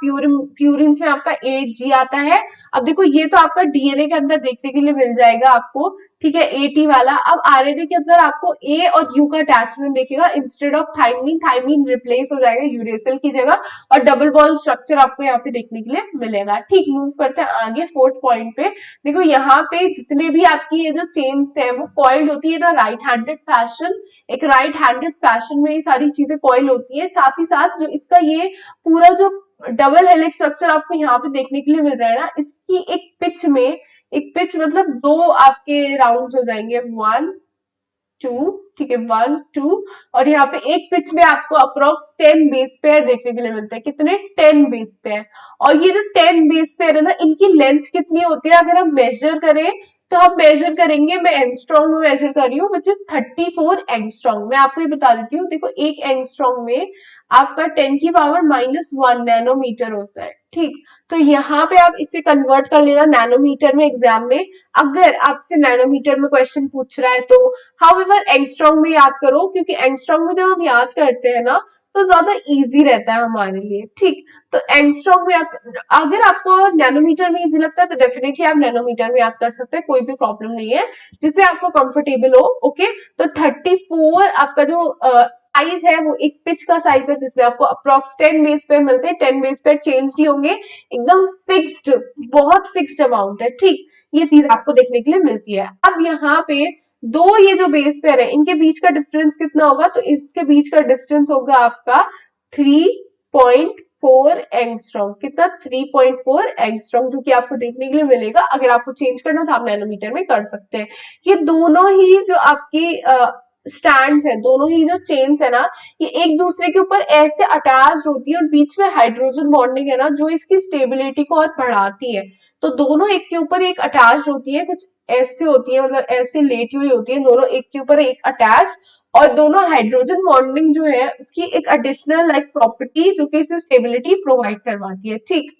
प्यूरिन्स में आपका 8G आता है। अब देखो ये तो आपका डीएनए के अंदर देखने के लिए मिल जाएगा आपको, ठीक है, AT वाला। अब आरएनए के अंदर आपको A और U का अटैचमेंट देखेगा instead of thymine. Thymine replace हो जाएगा यूरेसिल की जगह, और डबल बॉन्ड स्ट्रक्चर आपको यहाँ पे देखने के लिए मिलेगा। ठीक, मूव करते हैं आगे 4th पॉइंट पे। देखो यहाँ पे जितने भी आपकी ये जो चेन्स है वो कॉइल्ड होती है ना राइट हैंडेड फैशन, एक राइट हैंडेड फैशन में ये सारी चीजें कॉइल होती है। साथ ही साथ जो इसका ये पूरा जो डबल हेलिक्स स्ट्रक्चर आपको यहाँ पे देखने के लिए मिल रहा है ना, इसकी एक पिच में, एक पिच मतलब 2 आपके राउंड हो जाएंगे, 1 2, ठीक है, 1 2, और यहाँ पे एक पिच में आपको अप्रोक्स 10 बेस पेयर देखने के लिए मिलते हैं। कितने? 10 बेस पेयर। और ये जो 10 बेस पेयर है ना, इनकी लेंथ कितनी होती है अगर हम मेजर करें, तो हम मेजर करेंगे, मैं एंगस्ट्रॉम में मेजर कर रही हूँ, विच इज 34 एंगस्ट्रॉम। मैं आपको ये बता देती हूँ, देखो एक एंगस्ट्रॉम में आपका 10 की पावर -1 नैनोमीटर होता है, ठीक। तो यहाँ पे आप इसे कन्वर्ट कर लेना नैनोमीटर में एग्जाम में, अगर आपसे नैनोमीटर में क्वेश्चन पूछ रहा है तो। हाउएवर एंगस्ट्रॉम में याद करो, क्योंकि एंगस्ट्रॉम में जब हम याद करते हैं ना, तो ज्यादा इजी रहता है हमारे लिए, ठीक। तो एंगस्ट्रॉम में अगर आपको नैनोमीटर में इजी लगता है तो डेफिनेटली आप नैनोमीटर में याद कर सकते हैं, कोई भी प्रॉब्लम नहीं है, जिसमें आपको कंफर्टेबल हो। ओके, तो 34 आपका जो साइज है वो एक पिच का साइज है, जिसमें आपको अप्रोक्स 10 बेस पेयर मिलते हैं। 10 बेस पेयर चेंज नहीं होंगे, एकदम फिक्स्ड, बहुत फिक्स्ड अमाउंट है, ठीक। ये चीज आपको देखने के लिए मिलती है। अब यहाँ पे दो ये जो बेस पेयर है, इनके बीच का डिफरेंस कितना होगा, तो इसके बीच का डिस्टेंस होगा आपका 3.4 एंगस्ट्रॉम। कितना? 3.4 एंगस्ट्रॉम, जो कि आपको देखने के लिए मिलेगा। अगर आपको चेंज करना तो आप नैनोमीटर में कर सकते हैं। ये दोनों ही जो आपकी स्टैंड्स है, दोनों ही जो चेन्स है ना, ये एक दूसरे के ऊपर ऐसे अटैच होती है, और बीच में हाइड्रोजन बॉन्डिंग है ना, जो इसकी स्टेबिलिटी को और बढ़ाती है। तो दोनों एक के ऊपर एक अटैच होती है, कुछ ऐसे होती है, मतलब ऐसे लेटी हुई होती है, दोनों एक के ऊपर एक अटैच, और दोनों हाइड्रोजन बॉन्डिंग जो है उसकी एक एडिशनल लाइक प्रॉपर्टी जो कि इसे स्टेबिलिटी प्रोवाइड करवाती है, ठीक।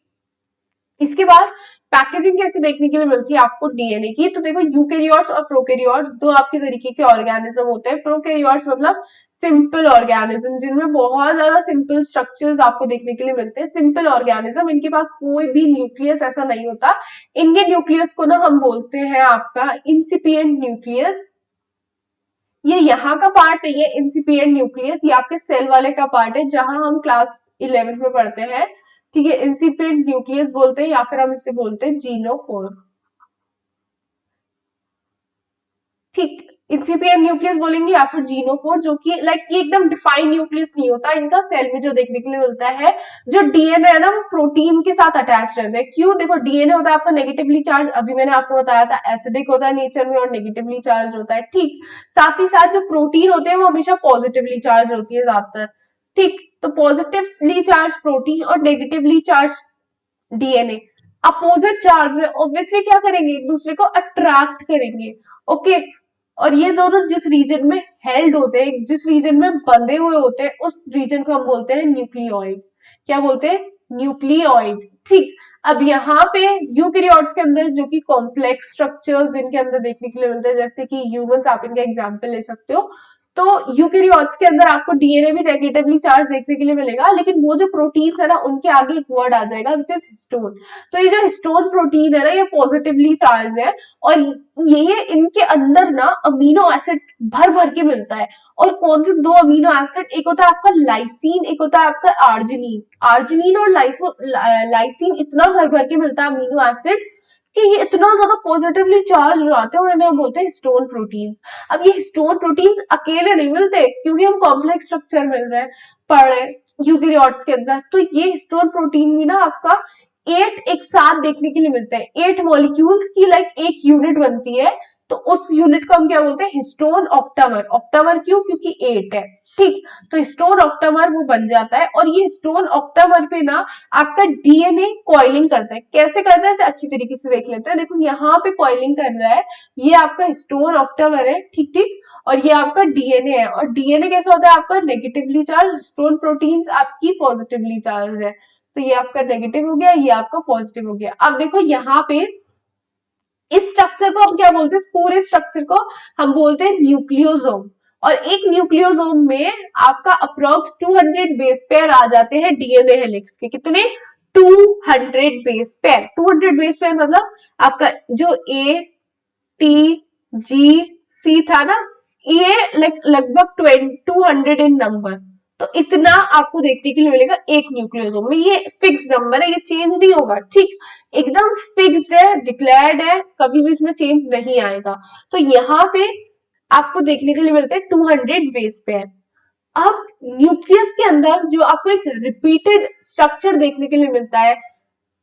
इसके बाद पैकेजिंग कैसे देखने के लिए मिलती है आपको डीएनए की, तो देखो यूकेरियोट्स और प्रोकैरियोट्स दो आपके तरीके के ऑर्गेनिज्म होते हैं। प्रोकैरियोट्स मतलब सिंपल ऑर्गेनिज्म, जिनमें बहुत ज्यादा सिंपल स्ट्रक्चर्स आपको देखने के लिए मिलते हैं। सिंपल ऑर्गेनिज्म, इनके पास कोई भी न्यूक्लियस ऐसा नहीं होता। इनके न्यूक्लियस को ना हम बोलते हैं आपका इंसिपिएंट न्यूक्लियस। ये यहाँ का पार्ट नहीं है इंसिपिएंट न्यूक्लियस, ये आपके सेल वाले का पार्ट है, जहां हम क्लास 11th में पढ़ते हैं, ठीक है। इंसिपिएंट न्यूक्लियस बोलते हैं, या फिर हम इसे बोलते हैं जीनोफोर, ठीक। इंसिपिएंट न्यूक्लियस बोलेंगे या फिर जीनोफोर, जो कि लाइक ये एकदम डिफाइंड न्यूक्लियस नहीं होता इनका। सेल में जो देखने के लिए मिलता है, जो डीएनए है ना, वो प्रोटीन के साथ अटैच रहते हैं। क्यों? देखो डीएनए होता है आपका नेगेटिवली चार्ज, अभी मैंने आपको बताया था एसिडिक होता है नेचर में और नेगेटिवली चार्ज होता है, ठीक। साथ ही साथ जो प्रोटीन होते हैं वो हमेशा पॉजिटिवली चार्ज होती है ज्यादातर, ठीक। तो पॉजिटिवली चार्ज प्रोटीन और negatively charge DNA opposite charge है, ऑब्वियसली क्या करेंगे, एक दूसरे को अट्रैक्ट करेंगे। ओके, और ये दोनों जिस रीजन में हेल्ड होते हैं, जिस रीजन में बंधे हुए होते हैं, उस रीजन को हम बोलते हैं न्यूक्लियोइड। क्या बोलते हैं? न्यूक्लियोइड, ठीक। अब यहाँ पे यूकेरियोट्स के अंदर जो कि कॉम्प्लेक्स स्ट्रक्चर्स जिनके अंदर देखने के लिए मिलते हैं, जैसे कि ह्यूमंस, आप इनका एग्जांपल ले सकते हो। तो यूकेरियोट्स के अंदर आपको डीएनए भी नेगेटिवली चार्ज देखने के लिए मिलेगा, लेकिन वो जो प्रोटीन्स है ना उनके आगे एक वर्ड आ जाएगा विच इज हिस्टोन। तो ये जो हिस्टोन प्रोटीन है ना ये पॉजिटिवली चार्ज है, और ये इनके अंदर ना अमीनो एसिड भर भर के मिलता है। और कौन से दो अमीनो एसिड, एक होता है आपका लाइसिन, एक होता है आपका आर्जिनिन। आर्जिनिन और लाइसिन इतना भर भर के मिलता है अमीनो एसिड कि ये इतना ज्यादा पॉजिटिवली चार्ज हो जाते हैं, और इन्हें हम बोलते हैं हिस्टोन प्रोटीन्स। अब ये हिस्टोन प्रोटीन्स अकेले नहीं मिलते, क्योंकि हम कॉम्प्लेक्स स्ट्रक्चर मिल रहे हैं पढ़ रहे हैं यूकेरियोट्स के अंदर, तो ये हिस्टोन प्रोटीन भी ना आपका 8 एक साथ देखने के लिए मिलते हैं। 8 मॉलिक्यूल्स की लाइक एक यूनिट बनती है, तो उस यूनिट को हम क्या बोलते हैं, हिस्टोन ऑक्टामर। ऑक्टामर क्यों, क्योंकि 8 है, ठीक। तो हिस्टोन ऑक्टामर वो बन जाता है, और ये हिस्टोन ऑक्टामर पे ना आपका डीएनए कॉइलिंग करता है। कैसे करता है इसे अच्छी तरीके से देख लेते हैं। देखो यहाँ पे कॉइलिंग कर रहा है, ये आपका हिस्टोन ऑक्टामर है, ठीक ठीक, और ये आपका डीएनए है। और डीएनए कैसा होता है आपका नेगेटिवली चार्ज, हिस्टोन प्रोटीन्स आपकी पॉजिटिवली चार्ज है। तो ये आपका नेगेटिव हो गया, ये आपका पॉजिटिव हो गया। अब देखो यहाँ पे इस स्ट्रक्चर को हम क्या बोलते हैं, पूरे स्ट्रक्चर को हम बोलते हैं न्यूक्लियोसोम। और एक न्यूक्लियोसोम में आपका अप्रोक्स 200 बेस पेयर आ जाते हैं डीएनए हेलिक्स के। कितने, 200 बेस पेयर। 200 बेस पेयर मतलब आपका जो ए टी जी सी था ना, ये लगभग 200 इन नंबर। तो इतना आपको देखने के लिए मिलेगा एक न्यूक्लियोसोम में। ये फिक्स नंबर है, ये चेंज नहीं होगा, ठीक, एकदम फिक्स्ड है, डिक्लेयर्ड है, कभी भी इसमें चेंज नहीं आएगा। तो यहाँ पे आपको देखने के लिए मिलते हैं 200 बेस पेयर। अब न्यूक्लियस के अंदर जो आपको एक रिपीटेड स्ट्रक्चर देखने के लिए मिलता है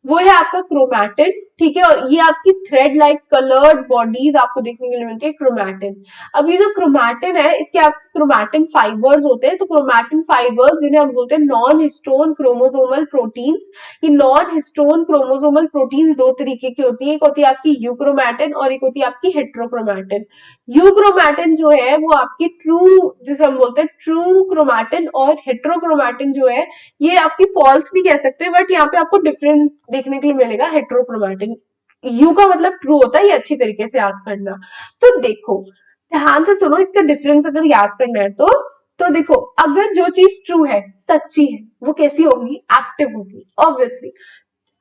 वो है आपका क्रोमैटिन, ठीक है। और ये आपकी थ्रेड लाइक कलर्ड बॉडीज आपको देखने के लिए मिलती है, क्रोमैटिन। अब ये जो क्रोमैटिन है इसके आप क्रोमैटिन फाइबर्स होते हैं। तो क्रोमैटिन फाइबर्स जिन्हें हम बोलते हैं नॉन हिस्टोन क्रोमोसोमल प्रोटीन्स। ये नॉन हिस्टोन क्रोमोसोमल प्रोटीन्स दो तरीके की होती है, एक होती है आपकी यूक्रोमैटिन और एक होती है आपकी हेट्रोक्रोमैटिन। यूक्रोमैटिन जो है वो आपकी ट्रू, जिसे हम बोलते हैं ट्रू क्रोमैटिन, और हेट्रोक्रोमैटिन जो है ये आपकी फॉल्स भी कह सकते हैं, बट यहाँ पे आपको डिफरेंट देखने के लिए मिलेगा। हेट्रोक्रोमैटिन, यू का मतलब ट्रू होता है, ये अच्छी तरीके से याद करना। तो देखो ध्यान से सुनो, इसका डिफरेंस अगर याद करना है तो देखो, अगर जो चीज ट्रू है, सच्ची है, वो कैसी होगी, एक्टिव होगी ऑब्वियसली।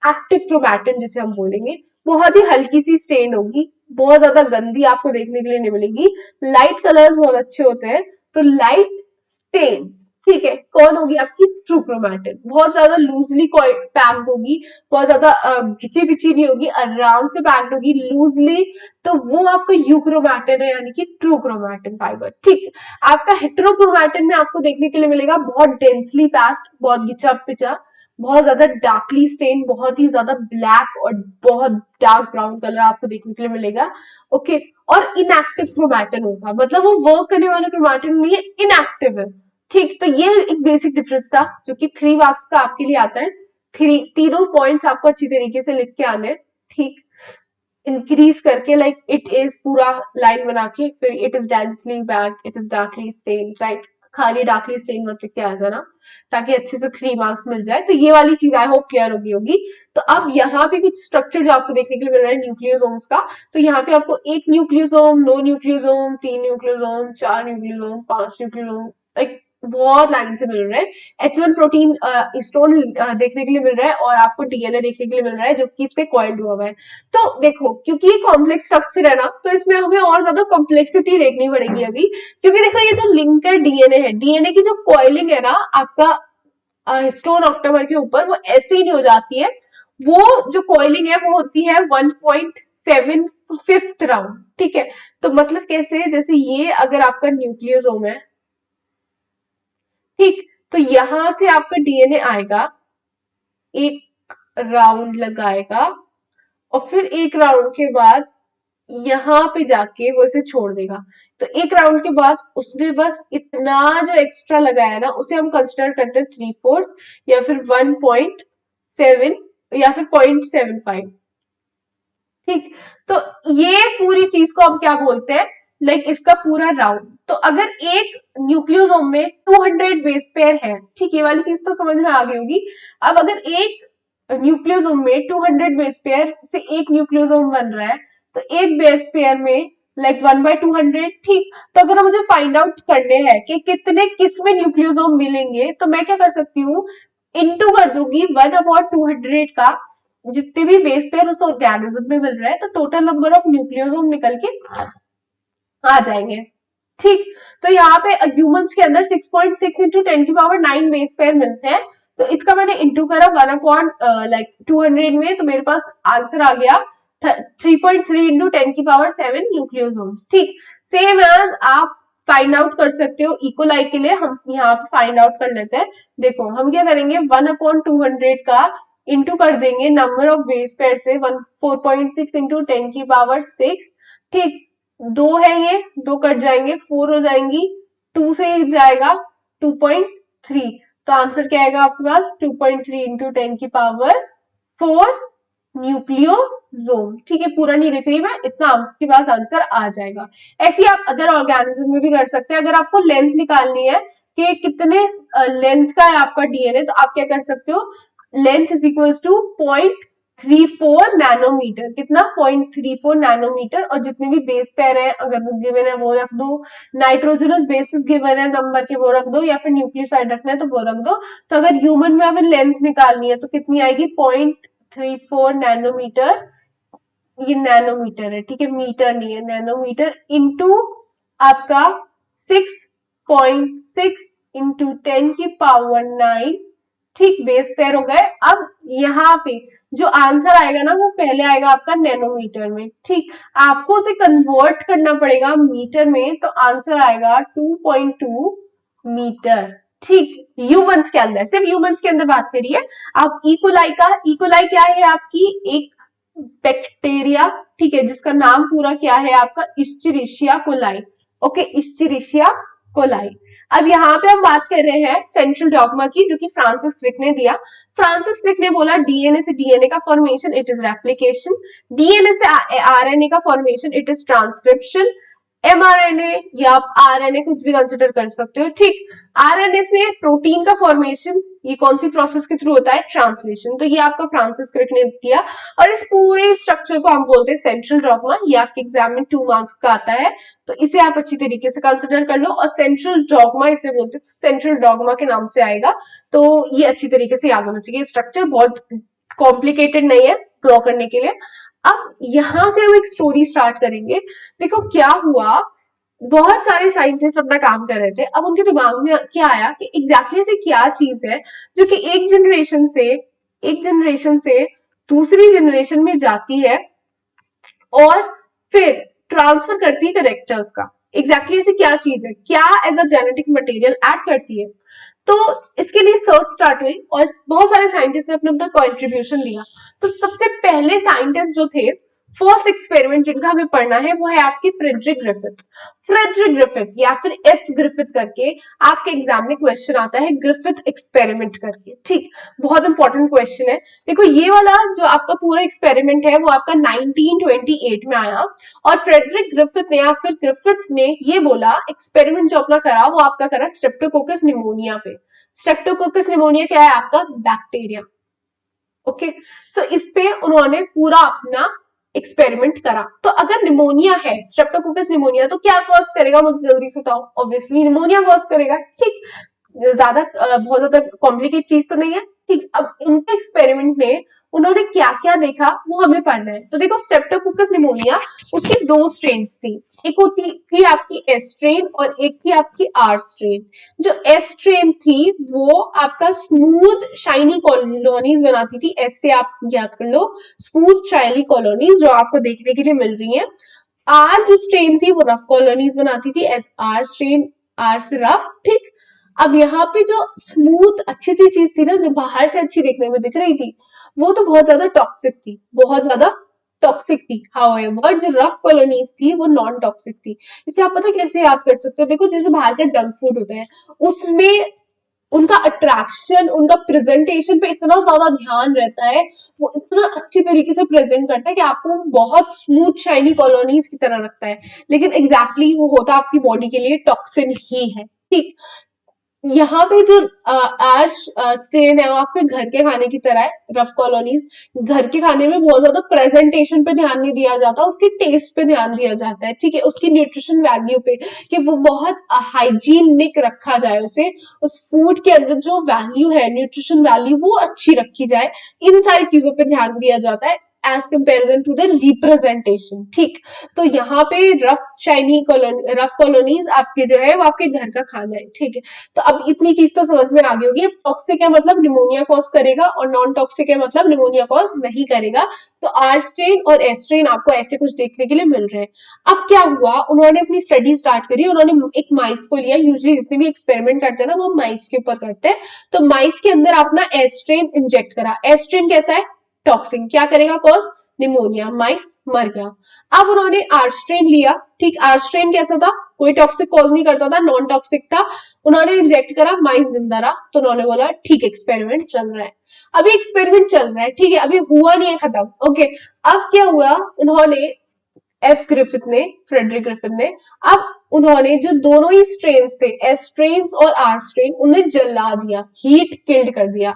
एक्टिव क्रोमैटिन जिसे हम बोलेंगे, बहुत ही हल्की सी स्टेन होगी, बहुत ज्यादा गंदी आपको देखने के लिए नहीं मिलेगी। लाइट कलर्स बहुत अच्छे होते हैं, तो लाइट स्टेन्स, ठीक है। कौन होगी आपकी ट्रू क्रोमैटिन, बहुत ज्यादा लूजली पैक्ड होगी, बहुत ज्यादा घिची पिची नहीं होगी, आराम से पैक्ड होगी लूजली, तो वो आपका यूक्रोमैटिन है, यानी कि ट्रू क्रोमैटिन फाइबर, ठीक। आपका हेट्रोक्रोमैटिन में आपको देखने के लिए मिलेगा बहुत डेंसली पैक्ड, बहुत घिचा पिचा, बहुत ज्यादा डार्कली स्टेन, बहुत ही ज्यादा ब्लैक और बहुत डार्क ब्राउन कलर आपको देखने के लिए मिलेगा, ओके। और इनएक्टिव क्रोमैटिन होगा, मतलब वो वर्क करने वाला क्रोमैटिन नहीं है, इनएक्टिव है, ठीक। तो ये एक बेसिक डिफरेंस था जो कि 3 मार्क्स का आपके लिए आता है। तीनों पॉइंट्स आपको अच्छी तरीके से लिख के आने, ठीक। इंक्रीज करके लाइक इट इज पूरा लाइन बना के, फिर it is densely packed, it is darkly stain, right. खाली डार्कली स्टेन मत लिख के आ जाना, ताकि अच्छे से 3 मार्क्स मिल जाए। तो ये वाली चीज आई होप क्लियर होगी। तो अब यहाँ पे कुछ स्ट्रक्चर जो आपको देखने के लिए मिल रहा है न्यूक्लियोसोम्स का, तो यहाँ पे आपको 1 nucleosome, 2 nucleosome, 3 nucleosome, 4 nucleosome, 5 nucleosome, like बहुत लाइन से मिल रहे हैं। H1 प्रोटीन हिस्टोन देखने के लिए मिल रहा है, और आपको डीएनए देखने के लिए मिल रहा है जो कि इस पे कॉइल्ड हुआ है। तो देखो, क्योंकि ये कॉम्प्लेक्स स्ट्रक्चर है ना, तो इसमें हमें और ज्यादा कॉम्प्लेक्सिटी देखनी पड़ेगी अभी, क्योंकि देखो ये जो लिंक है डीएनए है, डीएनए की जो कॉइलिंग है ना आपका हिस्टोन ऑक्टामर के ऊपर, वो ऐसे ही नहीं हो जाती है। वो जो कॉइलिंग है वो होती है 1.75 राउंड, ठीक है। तो मतलब कैसे, जैसे ये अगर आपका न्यूक्लियोसोम है, ठीक, तो यहां से आपका डीएनए आएगा, एक राउंड लगाएगा, और फिर एक राउंड के बाद यहाँ पे जाके वो इसे छोड़ देगा। तो एक राउंड के बाद उसने बस इतना जो एक्स्ट्रा लगाया ना, उसे हम कंसिडर करते हैं 3/4 या फिर 1.7 या फिर 0.75, ठीक। तो ये पूरी चीज को हम क्या बोलते हैं, लाइक इसका पूरा राउंड। तो अगर एक न्यूक्लियोसोम में 200 बेस पेयर है, ठीक, ये वाली चीज तो समझ में आ गई होगी। अब अगर एक न्यूक्लियोसोम में 200 बेस पेयर से एक न्यूक्लियोसोम बन रहा है, तो एक बेस पेयर में लाइक 1/200, ठीक। तो अगर मुझे फाइंड आउट करने हैं कि कितने किस में न्यूक्लियोसोम मिलेंगे, तो मैं क्या कर सकती हूँ, इनटू कर दूंगी 1/200 का, जितने भी बेस पेयर उस ऑर्गेनिज्म में मिल रहा है, तो टोटल नंबर ऑफ न्यूक्लियोसोम निकल के आ जाएंगे, ठीक। तो यहाँ पे ह्यूमंस के अंदर 6.6 इंटू 10⁹ बेस पेयर मिलते हैं, तो इसका मैंने इंटू करा 1/200 में, तो मेरे पास आंसर आ गया 3.3 इंटू 10⁻7 न्यूक्लियोसोम्स, ठीक। सेम एज आप फाइंड आउट कर सकते हो इकोलाई के लिए, हम यहाँ पे फाइंड आउट कर लेते हैं। देखो हम क्या करेंगे, 1/200 का इंटू कर देंगे नंबर ऑफ बेस पेयर से, 4.6 इंटू 10⁻6, ठीक। दो है, ये दो कट जाएंगे, 4 हो जाएंगी, 2 से जाएगा 2.3, तो आंसर क्या आएगा आपके पास 2.3 इंटू 10⁻4 न्यूक्लियोसोम, ठीक है। पूरा नहीं लिख रही मैं, इतना आपके पास आंसर आ जाएगा। ऐसे ही आप अदर ऑर्गेनिज्म में भी कर सकते हैं। अगर आपको लेंथ निकालनी है कि कितने लेंथ का है आपका डीएनए, तो आप क्या कर सकते हो, length is equal to 0.34 nanometre, कितना 0.34 नैनोमीटर, और जितने भी बेस पेयर है अगर वो गिवन है वो रख दो, नाइट्रोजनस बेसिस गिवन है नंबर के वो रख दो, या फिर न्यूक्लियोसाइड रखना है तो वो रख दो। तो अगर ह्यूमन में हमें लेंथ निकालनी है तो कितनी आएगी, 0.34 नैनोमीटर, ये नैनोमीटर है, ठीक है, मीटर नहीं है, नैनोमीटर, इंटू आपका 6.6 इंटू 10⁹9, ठीक, बेस पेयर हो गए। अब यहाँ पे जो आंसर आएगा ना, वो पहले आएगा आपका नैनोमीटर में, ठीक। आपको उसे कन्वर्ट करना पड़ेगा मीटर में, तो आंसर आएगा 2.2 मीटर, ठीक। ह्यूमंस के अंदर, सिर्फ ह्यूमंस के अंदर बात करिए आप। इकोलाई का, इकोलाई क्या है आपकी, एक बैक्टीरिया, ठीक है, जिसका नाम पूरा क्या है आपका, इश्चेरिशिया कोलाई, ओके, इश्चेरिशिया कोलाई। अब यहाँ पे हम बात कर रहे हैं सेंट्रल डॉग्मा की, जो कि फ्रांसिस क्रिक ने दिया। फ्रांसिस क्रिक ने बोला डीएनए से डीएनए का formation it is replication, DNA से आरएनए का formation it is transcription, mRNA या आप आरएनए कुछ भी कंसिडर कर सकते हो, ठीक। आरएनए से प्रोटीन का फॉर्मेशन ये कौन सी प्रोसेस के थ्रू होता है, ट्रांसलेशन। तो ये आपका फ्रांसिस क्रिक ने किया, और इस पूरे स्ट्रक्चर को हम बोलते हैं सेंट्रल डॉग्मा। ये आपके एग्जाम में 2 मार्क्स का आता है, तो इसे आप अच्छी तरीके से कंसिडर कर लो। और सेंट्रल डॉग्मा इसे बोलते हैं, सेंट्रल डॉग्मा के नाम से आएगा, तो ये अच्छी तरीके से याद होना चाहिए। स्ट्रक्चर बहुत कॉम्प्लिकेटेड नहीं है ड्रॉ करने के लिए। अब यहां से हम एक स्टोरी स्टार्ट करेंगे। देखो क्या हुआ, बहुत सारे साइंटिस्ट अपना काम कर रहे थे, अब उनके दिमाग में क्या आया कि एग्जैक्टली ऐसी क्या चीज है जो कि एक जनरेशन से दूसरी जनरेशन में जाती है और फिर ट्रांसफर करती है करेक्टर्स का। एग्जैक्टली ऐसी क्या चीज है, क्या as a genetic material add करती है। तो इसके लिए सर्च स्टार्ट हुई और बहुत सारे साइंटिस्ट ने अपना अपना कॉन्ट्रीब्यूशन लिया। तो सबसे पहले साइंटिस्ट जो थे, फर्स्ट एक्सपेरिमेंट जिनका हमें पढ़ना है, वो है आपकी फ्रेडरिक ग्रिफिथ। फ्रेडरिक ग्रिफिथ या फिर एफ ग्रिफिथ करके आपके एग्जाम में क्वेश्चन आता है, ग्रिफिथ एक्सपेरिमेंट करके, ठीक। बहुत इंपॉर्टेंट क्वेश्चन है। देखो ये वाला जो आपका पूरा एक्सपेरिमेंट है वो आपका 1928 में आया, और फ्रेडरिक ग्रिफिथ ने या फिर ग्रिफिथ ने ये बोला, एक्सपेरिमेंट जो अपना करा वो आपका करा स्ट्रेप्टोकोकस निमोनिया पे। स्ट्रेप्टोकोकस निमोनिया क्या है आपका, बैक्टीरिया, ओके। सो इस पे उन्होंने पूरा अपना एक्सपेरिमेंट करा। तो अगर निमोनिया है, स्ट्रेप्टोकोकस निमोनिया, तो क्या कॉज करेगा, मुझे जल्दी से बताओ। ऑब्वियसली निमोनिया कॉज करेगा, ठीक। ज्यादा बहुत ज्यादा कॉम्प्लिकेट चीज तो नहीं है, ठीक। अब इनके एक्सपेरिमेंट में उन्होंने क्या क्या देखा वो हमें पढ़ना है। तो देखो स्ट्रेप्टोकोकस निमोनिया, उसकी 2 स्ट्रेन्स थी, एक होती थी आपकी एस स्ट्रेन और एक थी आपकी आर स्ट्रेन। जो एस स्ट्रेन थी वो आपका स्मूथ शाइनी कॉलोनीज बनाती थी, एस से आप याद कर लो, स्मूथ शाइनी कॉलोनीज जो आपको देखने के लिए मिल रही है। आर जो स्ट्रेन थी वो रफ कॉलोनीज बनाती थी, एस आर स्ट्रेन, आर से रफ, ठीक। अब यहाँ पे जो स्मूथ अच्छी सी चीज थी ना, जो बाहर से अच्छी देखने में दिख रही थी, वो तो बहुत ज्यादा टॉक्सिक थी, बहुत ज्यादा टॉक्सिक थी। हाउएवर जो रफ कॉलोनीज थी वो नॉन टॉक्सिक थी। इसे आप पता कैसे याद कर सकते हो, देखो जैसे बाहर का जंक फूड होता है, उसमें उनका अट्रैक्शन, उनका प्रेजेंटेशन पे इतना ज्यादा ध्यान रहता है, वो इतना अच्छी तरीके से प्रेजेंट करता है कि आपको बहुत स्मूथ शाइनी कॉलोनीज की तरह रखता है, लेकिन एग्जैक्टली वो होता आपकी बॉडी के लिए टॉक्सिन ही है, ठीक। यहाँ पे जो आर स्ट्रेन है वो आपके घर के खाने की तरह है, रफ कॉलोनीज। घर के खाने में बहुत ज्यादा प्रेजेंटेशन पे ध्यान नहीं दिया जाता, उसके टेस्ट पे ध्यान दिया जाता है, ठीक है, उसकी न्यूट्रिशन वैल्यू पे, कि वो बहुत हाइजीनिक रखा जाए, उसे उस फूड के अंदर जो वैल्यू है, न्यूट्रिशन वैल्यू, वो अच्छी रखी जाए। इन सारी चीजों पे ध्यान दिया जाता है as comparison to the representation, ठीक। तो यहाँ पे रफ कॉलोनीज आपके जो है वो आपके घर का खाना है, ठीक है। तो अब इतनी चीज तो समझ में आ गई होगी। टॉक्सिक है मतलब निमोनिया कॉज करेगा, और नॉन टॉक्सिक है मतलब निमोनिया कॉज नहीं करेगा। तो आर स्ट्रेन और एस स्ट्रेन आपको ऐसे कुछ देखने के लिए मिल रहे हैं। अब क्या हुआ, उन्होंने अपनी स्टडी स्टार्ट करी, उन्होंने एक माइस को लिया। यूजुअली जितने भी एक्सपेरिमेंट करते हैं ना वो माइस के ऊपर करते हैं। तो माइस के अंदर अपना एस स्ट्रेन इंजेक्ट करा। एस स्ट्रेन कैसा है, टॉक्सिन, क्या करेगा, कॉज निमोनिया, माइस मर गया। अब उन्होंने आर स्ट्रेन लिया, ठीक। आर स्ट्रेन कैसा था, कोई टॉक्सिक कॉज नहीं करता था, नॉन टॉक्सिक था। उन्होंने इंजेक्ट करा, माइस जिंदा रहा। तो उन्होंने बोला ठीक, एक्सपेरिमेंट चल रहा है। अभी एक्सपेरिमेंट चल रहा है, ठीक है, अभी हुआ नहीं है खत्म, ओके। अब क्या हुआ, उन्होंने फ्रेडरिक ग्रिफिथ ने, अब उन्होंने जो दोनों ही स्ट्रेन्स थे, एस स्ट्रेन्स और आर स्ट्रेन, उन्हें जला दिया, हीट किल्ड कर दिया।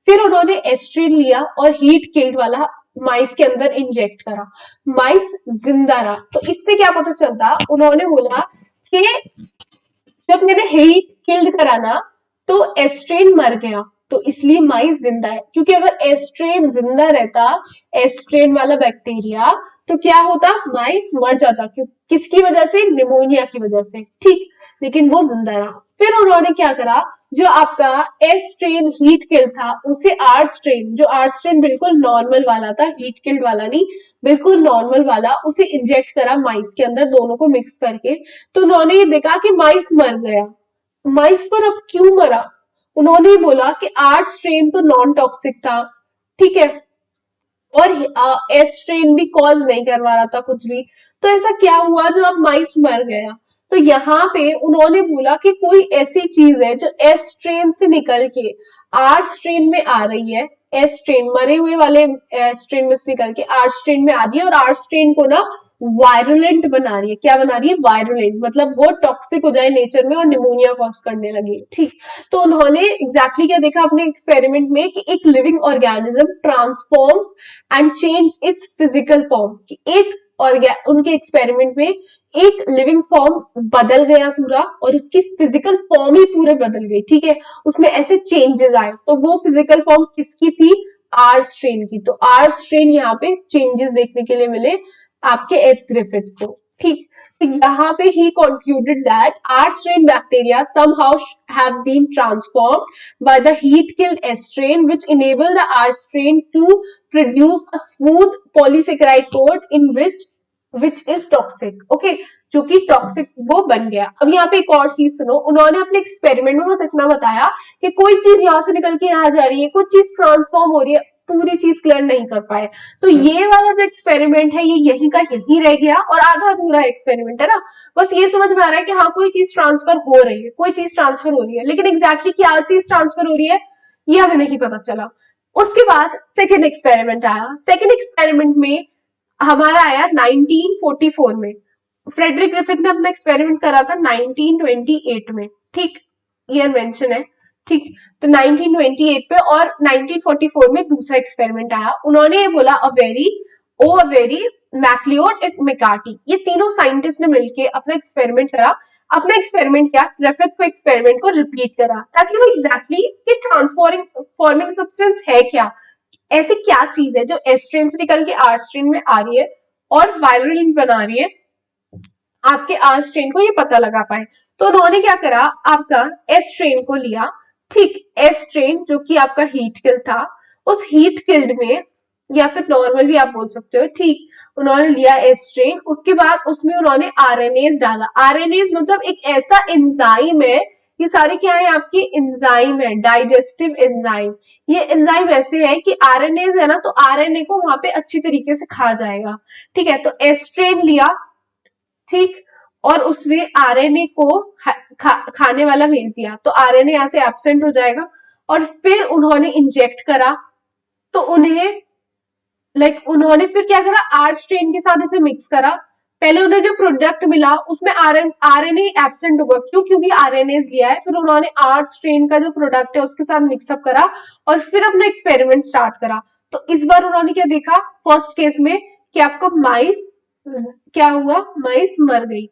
फिर उन्होंने एस्ट्रेन लिया और हीट किल्ड वाला माइस के अंदर इंजेक्ट करा, माइस जिंदा रहा। तो इससे क्या पता चलता, उन्होंने बोला कि जब मैंने हीट किल्ड करा ना तो एस्ट्रेन मर गया, तो इसलिए माइस जिंदा है। क्योंकि अगर एस्ट्रेन जिंदा रहता, एस्ट्रेन वाला बैक्टीरिया, तो क्या होता, माइस मर जाता। क्यों, किसकी वजह से, निमोनिया की वजह से, ठीक। लेकिन वो जिंदा रहा। फिर उन्होंने क्या करा, जो आपका एस स्ट्रेन हीट किल्ड था उसे आर स्ट्रेन, जो आर स्ट्रेन बिल्कुल नॉर्मल वाला था, हीट किल्ड वाला नहीं, बिल्कुल नॉर्मल वाला, उसे इंजेक्ट करा माइस के अंदर, दोनों को मिक्स करके। तो उन्होंने ये देखा कि माइस मर गया। माइस पर अब क्यों मरा, उन्होंने बोला कि आर स्ट्रेन तो नॉन टॉक्सिक था, ठीक है, और एस स्ट्रेन भी कॉज नहीं करवा रहा था कुछ भी। तो ऐसा क्या हुआ जो अब माइस मर गया। तो यहाँ पे उन्होंने बोला कि कोई ऐसी चीज है जो एस स्ट्रेन से निकल के आर स्ट्रेन में आ रही है, एस स्ट्रेन मरे हुए वाले स्ट्रेन में से निकल के आर स्ट्रेन में आ रही है, और आर स्ट्रेन को ना वायरुलेंट बना रही है। क्या बना रही है, वायरुलेंट, मतलब वो टॉक्सिक हो जाए नेचर में और निमोनिया कॉज करने लगे, ठीक। तो उन्होंने एग्जैक्टली क्या देखा अपने एक्सपेरिमेंट में, कि एक living organism transforms and change it's physical form. एक उनके एक्सपेरिमेंट में एक लिविंग फॉर्म बदल गया पूरा, और उसकी फिजिकल फॉर्म ही पूरे बदल गई, ठीक है, उसमें ऐसे चेंजेस आए। तो वो फिजिकल फॉर्म किसकी थी, आर स्ट्रेन की। तो आर स्ट्रेन यहाँ पे चेंजेस देखने के लिए मिले आपके एफ ग्रिफिथ को, ठीक। तो यहाँ पे ही concluded that R strain bacteria somehow have been transformed by the heat killed S strain, which enable the R strain to produce a smooth polysaccharide coat in which is toxic, okay, जो कि टॉक्सिक वो बन गया। अब यहाँ पे एक और चीज सुनो, उन्होंने अपने एक्सपेरिमेंट में बस इतना बताया कि कोई चीज यहाँ से निकल के यहाँ जा रही है, कुछ चीज ट्रांसफॉर्म हो रही है, पूरी चीज क्लियर नहीं कर पाए। तो ये वाला जो एक्सपेरिमेंट है ये यहीं का यहीं रह गया, और आधा अधूरा एक्सपेरिमेंट है ना। बस ये समझ में आ रहा है कि हाँ कोई चीज ट्रांसफर हो रही है, कोई चीज ट्रांसफर हो रही है, लेकिन एग्जैक्टली क्या चीज ट्रांसफर हो रही है ये हमें नहीं पता चला। उसके बाद सेकेंड एक्सपेरिमेंट आया। सेकेंड एक्सपेरिमेंट में हमारा आया 1944 में। फ्रेडरिक ग्रिफिथ ने अपना एक्सपेरिमेंट करा था 1928 में, ठीक, ईयर मेंशन है, ठीक। तो 1928 पे और 1944 में दूसरा एक्सपेरिमेंट आया। उन्होंने ये बोला अवेरी मैक्लियोड एक मैकार्टी, ये तीनों साइंटिस्ट ने मिलके अपना एक्सपेरिमेंट करा। अपना एक्सपेरिमेंट क्या, ग्रिफिथ को एक्सपेरिमेंट को रिपीट करा, ताकि वो एग्जैक्टली ये ट्रांसफॉर्मिंग सब्सटेंस है क्या, ऐसी क्या चीज है जो एस स्ट्रेन से निकल के आर स्ट्रेन में आ रही है और वायरुलेंट बना रही है, आपके आर स्ट्रेन को ये पता लगा पाए। तो उन्होंने क्या करा, आपका एस स्ट्रेन को लिया, ठीक, एस स्ट्रेन जो कि आपका हीट किल्ड था, उस हीट किल्ड में, या फिर नॉर्मल भी आप बोल सकते हो, ठीक, उन्होंने लिया एस स्ट्रेन। उसके बाद उसमें उन्होंने आरएनएस डाला। आरएनएस मतलब एक ऐसा एंजाइम है, ये सारे क्या है आपके एंजाइम है, डाइजेस्टिव एंजाइम। ये एंजाइम ऐसे है कि आरएनएस है ना, तो आरएनए को वहां पे अच्छी तरीके से खा जाएगा, ठीक है। तो एस स्ट्रेन लिया, ठीक, और उसमें आरएनए को खाने वाला भेज दिया, तो आरएनए यहाँ से एब्सेंट हो जाएगा। और फिर उन्होंने इंजेक्ट करा, तो उन्हें उन्होंने फिर क्या करा, आर स्ट्रेन के साथ इसे मिक्स करा। पहले उन्हें जो प्रोडक्ट मिला उसमें आरएनए एब्सेंट होगा, क्यों? क्योंकि आरएनए लिया है। फिर उन्होंने आर स्ट्रेन का जो प्रोडक्ट है उसके साथ मिक्सअप करा और फिर अपना एक्सपेरिमेंट स्टार्ट करा। तो इस बार उन्होंने क्या देखा फर्स्ट केस में कि आपका माइस क्या हुआ, माइस मर गई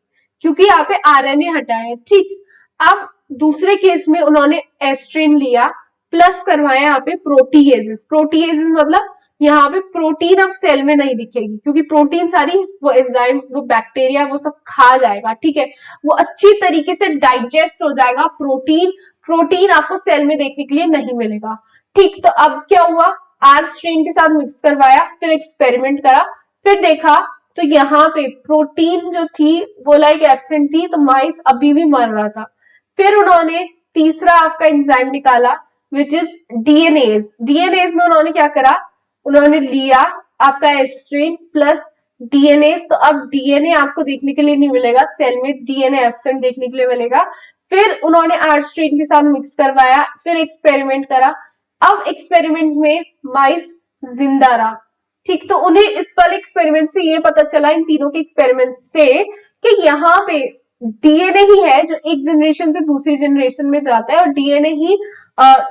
क्योंकि यहाँ पे आरएनए हटा है। ठीक, अब दूसरे केस में उन्होंने एस्ट्रिन लिया प्लस करवाया यहाँ पे प्रोटीएजेस। प्रोटीएजेस मतलब यहाँ पे प्रोटीन अब सेल में नहीं दिखेगी क्योंकि प्रोटीन सारी वो एंजाइम वो बैक्टीरिया वो सब खा जाएगा। ठीक है, वो अच्छी तरीके से डाइजेस्ट हो जाएगा। प्रोटीन प्रोटीन आपको सेल में देखने के लिए नहीं मिलेगा। ठीक, तो अब क्या हुआ, आर स्ट्रेन के साथ मिक्स करवाया, फिर एक्सपेरिमेंट करा, फिर देखा तो यहाँ पे प्रोटीन जो थी वो लाइक एब्सेंट थी, तो माइस अभी भी मर रहा था। फिर उन्होंने तीसरा आपका एंजाइम निकाला विच इज डीएनएज। डीएनएज में उन्होंने क्या करा, उन्होंने लिया आपका एस्ट्रिन प्लस डीएनए। तो अब डीएनए आपको देखने के लिए नहीं मिलेगा सेल में, डीएनए एब्सेंट देखने के लिए मिलेगा। फिर उन्होंने आर्स्ट्रेन के साथ मिक्स करवाया, फिर एक्सपेरिमेंट करा। अब एक्सपेरिमेंट में माइस जिंदा रहा। ठीक, तो उन्हें इस वाले एक्सपेरिमेंट से ये पता चला, इन तीनों के एक्सपेरिमेंट से, कि यहाँ पे डीएनए ही है जो एक जनरेशन से दूसरी जनरेशन में जाता है और डीएनए ही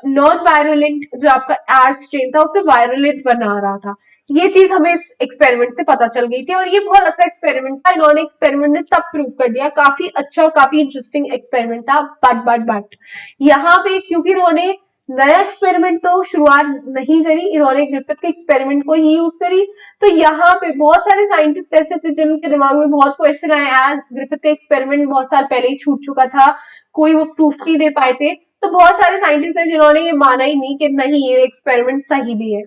नॉन वायरुलेंट जो आपका आर स्ट्रेन था उसे वायरुलेंट बना रहा था। ये चीज हमें इस एक्सपेरिमेंट से पता चल गई थी और ये बहुत अच्छा एक्सपेरिमेंट था। इन्होंने एक्सपेरिमेंट ने सब प्रूव कर दिया, काफी अच्छा और काफी इंटरेस्टिंग एक्सपेरिमेंट था। बट यहाँ पे क्योंकि इन्होंने नया एक्सपेरिमेंट तो शुरुआत नहीं करी, इन्होंने ग्रिफिथ के एक्सपेरिमेंट को ही यूज करी, तो यहाँ पे बहुत सारे साइंटिस्ट ऐसे थे जिनके दिमाग में बहुत क्वेश्चन आए, एज ग्रिफिथ का एक्सपेरिमेंट बहुत साल पहले ही छूट चुका था, कोई वो प्रूफ नहीं दे पाए थे। तो बहुत सारे साइंटिस्ट हैं जिन्होंने ये माना ही नहीं कि नहीं ये एक्सपेरिमेंट सही भी है।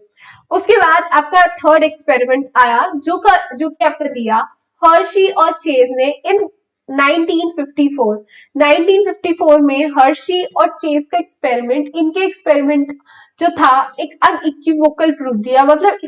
उसके बाद आपका थर्ड एक्सपेरिमेंट आया जो कि आपका दिया हर्शी और चेज ने इन 1954। 1954 में हर्शी और चेज का एक्सपेरिमेंट, इनके एक्सपेरिमेंट जो था एक अनइक्विवोकल प्रूफ दिया। मतलब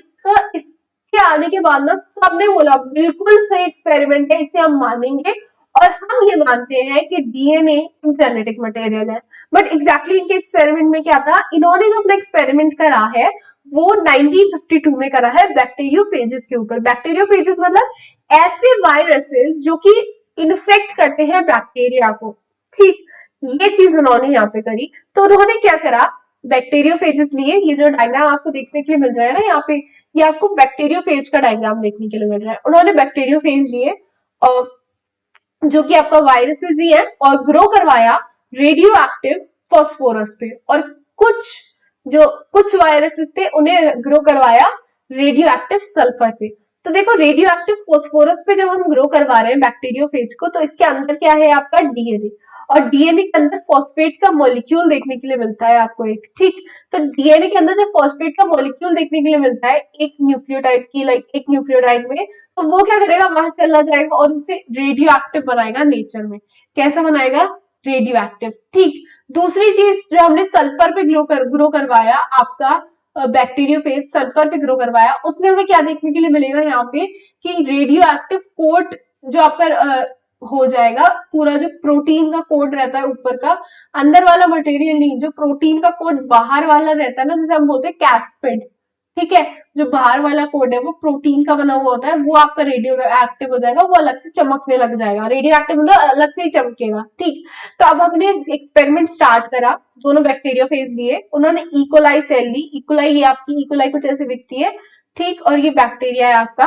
इसके आने के बाद ना सबने बोला बिल्कुल सही एक्सपेरिमेंट है, इसे हम मानेंगे और हम ये मानते हैं कि डीएनए जेनेटिक मटेरियल है। बट एग्जैक्टली इनके एक्सपेरिमेंट में क्या था, इन्होंने जो अपना एक्सपेरिमेंट करा है वो 1952 में करा है बैक्टीरियोफेजेस के ऊपर। बैक्टीरियोफेजेस मतलब ऐसे वायरसेस जो कि इन्फेक्ट करते हैं बैक्टीरिया को। ठीक, ये चीज उन्होंने यहाँ पे करी। तो उन्होंने क्या करा, बैक्टीरियोफेजेस लिए, ये जो डायग्राम आपको देखने के लिए मिल रहा है ना यहाँ पे, ये आपको बैक्टीरियोफेज का डायग्राम देखने के लिए मिल रहा है। उन्होंने बैक्टीरियोफेज लिए और जो कि आपका वायरसेस ही है और ग्रो करवाया रेडियो एक्टिव फॉस्फोरस पे, और कुछ वायरसेस थे उन्हें ग्रो करवाया रेडियो एक्टिव सल्फर पे। तो देखो रेडियो एक्टिव फॉस्फोरस पे जब हम ग्रो करवा रहे हैं बैक्टीरियोफेज को, तो इसके अंदर क्या है आपका डीएनए, और डीएनए के अंदर फॉस्फेट का मॉलिक्यूल देखने के लिए मिलता है आपको एक। ठीक, तो डीएनए के अंदर जब फॉस्फेट का मॉलिक्यूल देखने के लिए मिलता है एक न्यूक्लियोटाइड की, लाइक एक न्यूक्लियोटाइड में, तो वो क्या करेगा, वहां चला जाएगा और उसे रेडियो एक्टिव बनाएगा नेचर में। कैसा बनाएगा, रेडियो एक्टिव। ठीक, दूसरी चीज जो हमने सल्फर पे ग्रो करवाया आपका बैक्टीरियोफेज, सल्फर पे ग्रो करवाया, उसमें हमें क्या देखने के लिए मिलेगा यहाँ पे कि रेडियो एक्टिव कोट जो आपका हो जाएगा, पूरा जो प्रोटीन का कोट रहता है ऊपर का, अंदर वाला मटेरियल नहीं, जो प्रोटीन का कोट बाहर वाला रहता है ना, जैसे हम बोलते हैं कैस्पिड। ठीक है, जो बाहर वाला कोड है वो प्रोटीन का बना हुआ होता है, वो आपका रेडियो एक्टिव हो जाएगा, वो अलग से चमकने लग जाएगा। रेडियो एक्टिव मतलब अलग से ही चमकेगा। ठीक, तो अब हमने एक्सपेरिमेंट स्टार्ट करा, दोनों बैक्टीरियोफेज लिए, उन्होंने इकोलाई सेल ली। इकोलाई, ये आपकी इकोलाई कुछ ऐसे दिखती है। ठीक, और ये बैक्टीरिया है आपका,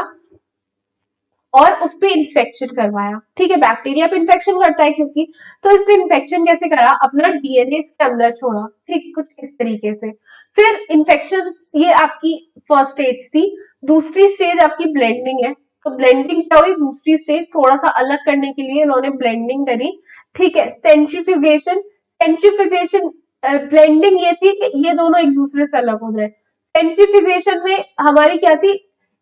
और उस पर इंफेक्शन करवाया। ठीक है, बैक्टीरिया पे इंफेक्शन करता है क्योंकि, तो इसने इंफेक्शन कैसे करा, अपना डीएनए इसके अंदर छोड़ा। ठीक, कुछ इस तरीके से। फिर इंफेक्शन, ये आपकी फर्स्ट स्टेज थी। दूसरी स्टेज आपकी ब्लेंडिंग है। तो ब्लेंडिंग क्या हुई, दूसरी स्टेज थोड़ा सा अलग करने के लिए इन्होंने ब्लेंडिंग करी। ठीक है, सेंट्रीफ्यूगेशन। सेंट्रीफ्यूगेशन ब्लेंडिंग ये थी कि ये दोनों एक दूसरे से अलग हो जाए। सेंट्रीफ्यूगेशन में हमारी क्या थी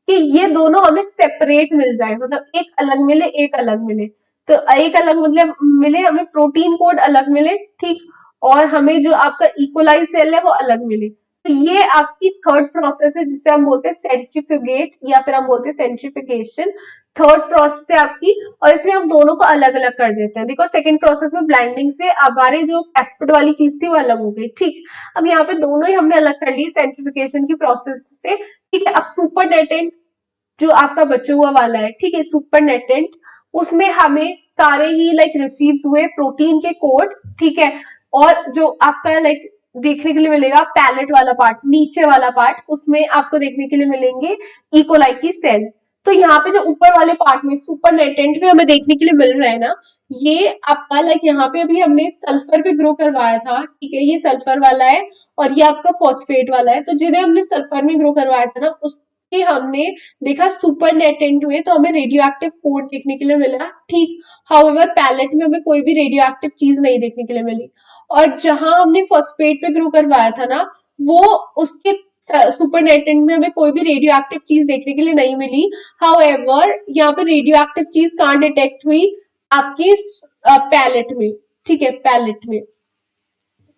कि ये दोनों हमें सेपरेट मिल जाए, मतलब एक अलग मिले एक अलग मिले। तो एक अलग मतलब मिले, हमें प्रोटीन कोड अलग मिले। ठीक, और हमें जो आपका इकोलाई सेल है वो अलग मिले। तो ये आपकी थर्ड प्रोसेस है जिसे हम बोलते हैं सेंट्रीफ्यूगेट, या फिर हम बोलते हैं सेंट्रीफिकेशन। थर्ड प्रोसेस है आपकी, और इसमें हम दोनों को अलग अलग कर देते हैं। देखो सेकंड प्रोसेस में ब्लाइंडिंग से हमारे जो एस्पिड वाली चीज थी वो अलग हो गई। ठीक, अब यहाँ पे दोनों ही हमने अलग कर ली सेंट्रीफिकेशन की प्रोसेस से। ठीक है, अब सुपरनेटेंट जो आपका बचा हुआ वाला है, ठीक है, सुपरनेटेंट उसमें हमें सारे ही लाइक रिसीव्स हुए प्रोटीन के कोड, ठीक है। और जो आपका लाइक देखने के लिए मिलेगा पैलेट वाला पार्ट, नीचे वाला पार्ट, उसमें आपको देखने के लिए मिलेंगे इकोलाई की सेल। तो यहाँ पे जो ऊपर वाले पार्ट में सुपरनेटेंट में हमें देखने के लिए मिल रहा है ना, ये आपका लाइक यहाँ पे अभी हमने सल्फर पे ग्रो करवाया था, ठीक है, ये सल्फर वाला है और ये आपका फॉस्फेट वाला है। तो जिन्हें हमने सल्फर में ग्रो करवाया था ना, उसके हमने देखा सुपरनेटेंट में, तो हमें रेडियो एक्टिव कोड देखने के लिए मिला, ठीक। हाउएवर पैलेट में हमें कोई भी रेडियो एक्टिव चीज नहीं देखने के लिए मिली। और जहां हमने फॉस्फेट पे ग्रो करवाया था ना, वो उसके सुपरनेटेंट में हमें कोई भी रेडियो एक्टिव चीज देखने के लिए नहीं मिली। हाउएवर यहाँ पे रेडियो एक्टिव चीज कहाँ डिटेक्ट हुई, आपके पैलेट में, ठीक है, पैलेट में।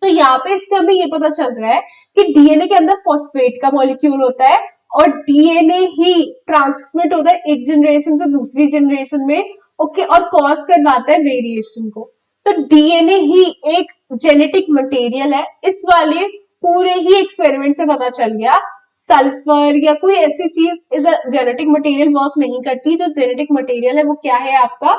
तो यहाँ पे इससे हमें ये पता चल रहा है कि डीएनए के अंदर फॉस्फेट का मॉलिक्यूल होता है और डीएनए ही ट्रांसमिट होता है एक जनरेशन से दूसरी जनरेशन में, ओके, और कॉज करवाता है वेरिएशन को। तो डीएनए ही एक जेनेटिक मटेरियल है, इस वाले पूरे ही एक्सपेरिमेंट से पता चल गया। सल्फर या कोई ऐसी चीज is a genetic material work नहीं करती। जो जेनेटिक मटेरियल है वो क्या है आपका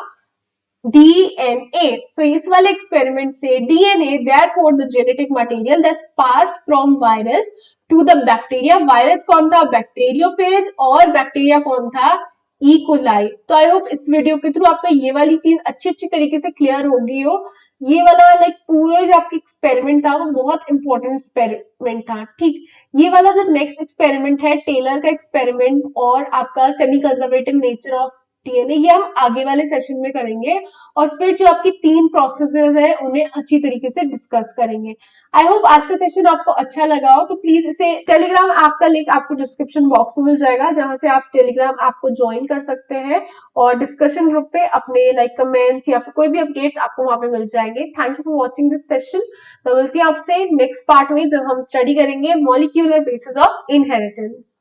DNA। सो इस वाले एक्सपेरिमेंट से DNA therefore the genetic material that's passed from virus to the bacteria। Virus कौन था, बैक्टीरियोफेज, और बैक्टीरिया कौन था, ई कोलाई। तो आई होप इस वीडियो के थ्रू आपका ये वाली चीज अच्छी तरीके से क्लियर हो गई हो। ये वाला लाइक पूरा जो आपका एक्सपेरिमेंट था वो बहुत इंपॉर्टेंट एक्सपेरिमेंट था, ठीक। ये वाला जो नेक्स्ट एक्सपेरिमेंट है टेलर का एक्सपेरिमेंट और आपका semi conservative nature of DNA, ये हम आगे वाले सेशन में करेंगे। और फिर जो आपकी 3 प्रोसेसेस है उन्हें अच्छी तरीके से डिस्कस करेंगे। आई होप आज का सेशन आपको अच्छा लगा हो। तो प्लीज इसे टेलीग्राम ऐप का लिंक आपको डिस्क्रिप्शन बॉक्स में मिल जाएगा, जहां से आप टेलीग्राम ऐप को ज्वाइन कर सकते हैं और डिस्कशन ग्रुप पे अपने लाइक कमेंट्स या फिर कोई भी अपडेट्स आपको वहां पे मिल जाएंगे। Thank you for watching this session. मैं मिलती हूँ आपसे नेक्स्ट पार्ट में, जब हम स्टडी करेंगे मॉलिक्यूलर बेसिस ऑफ इनहेरिटेंस।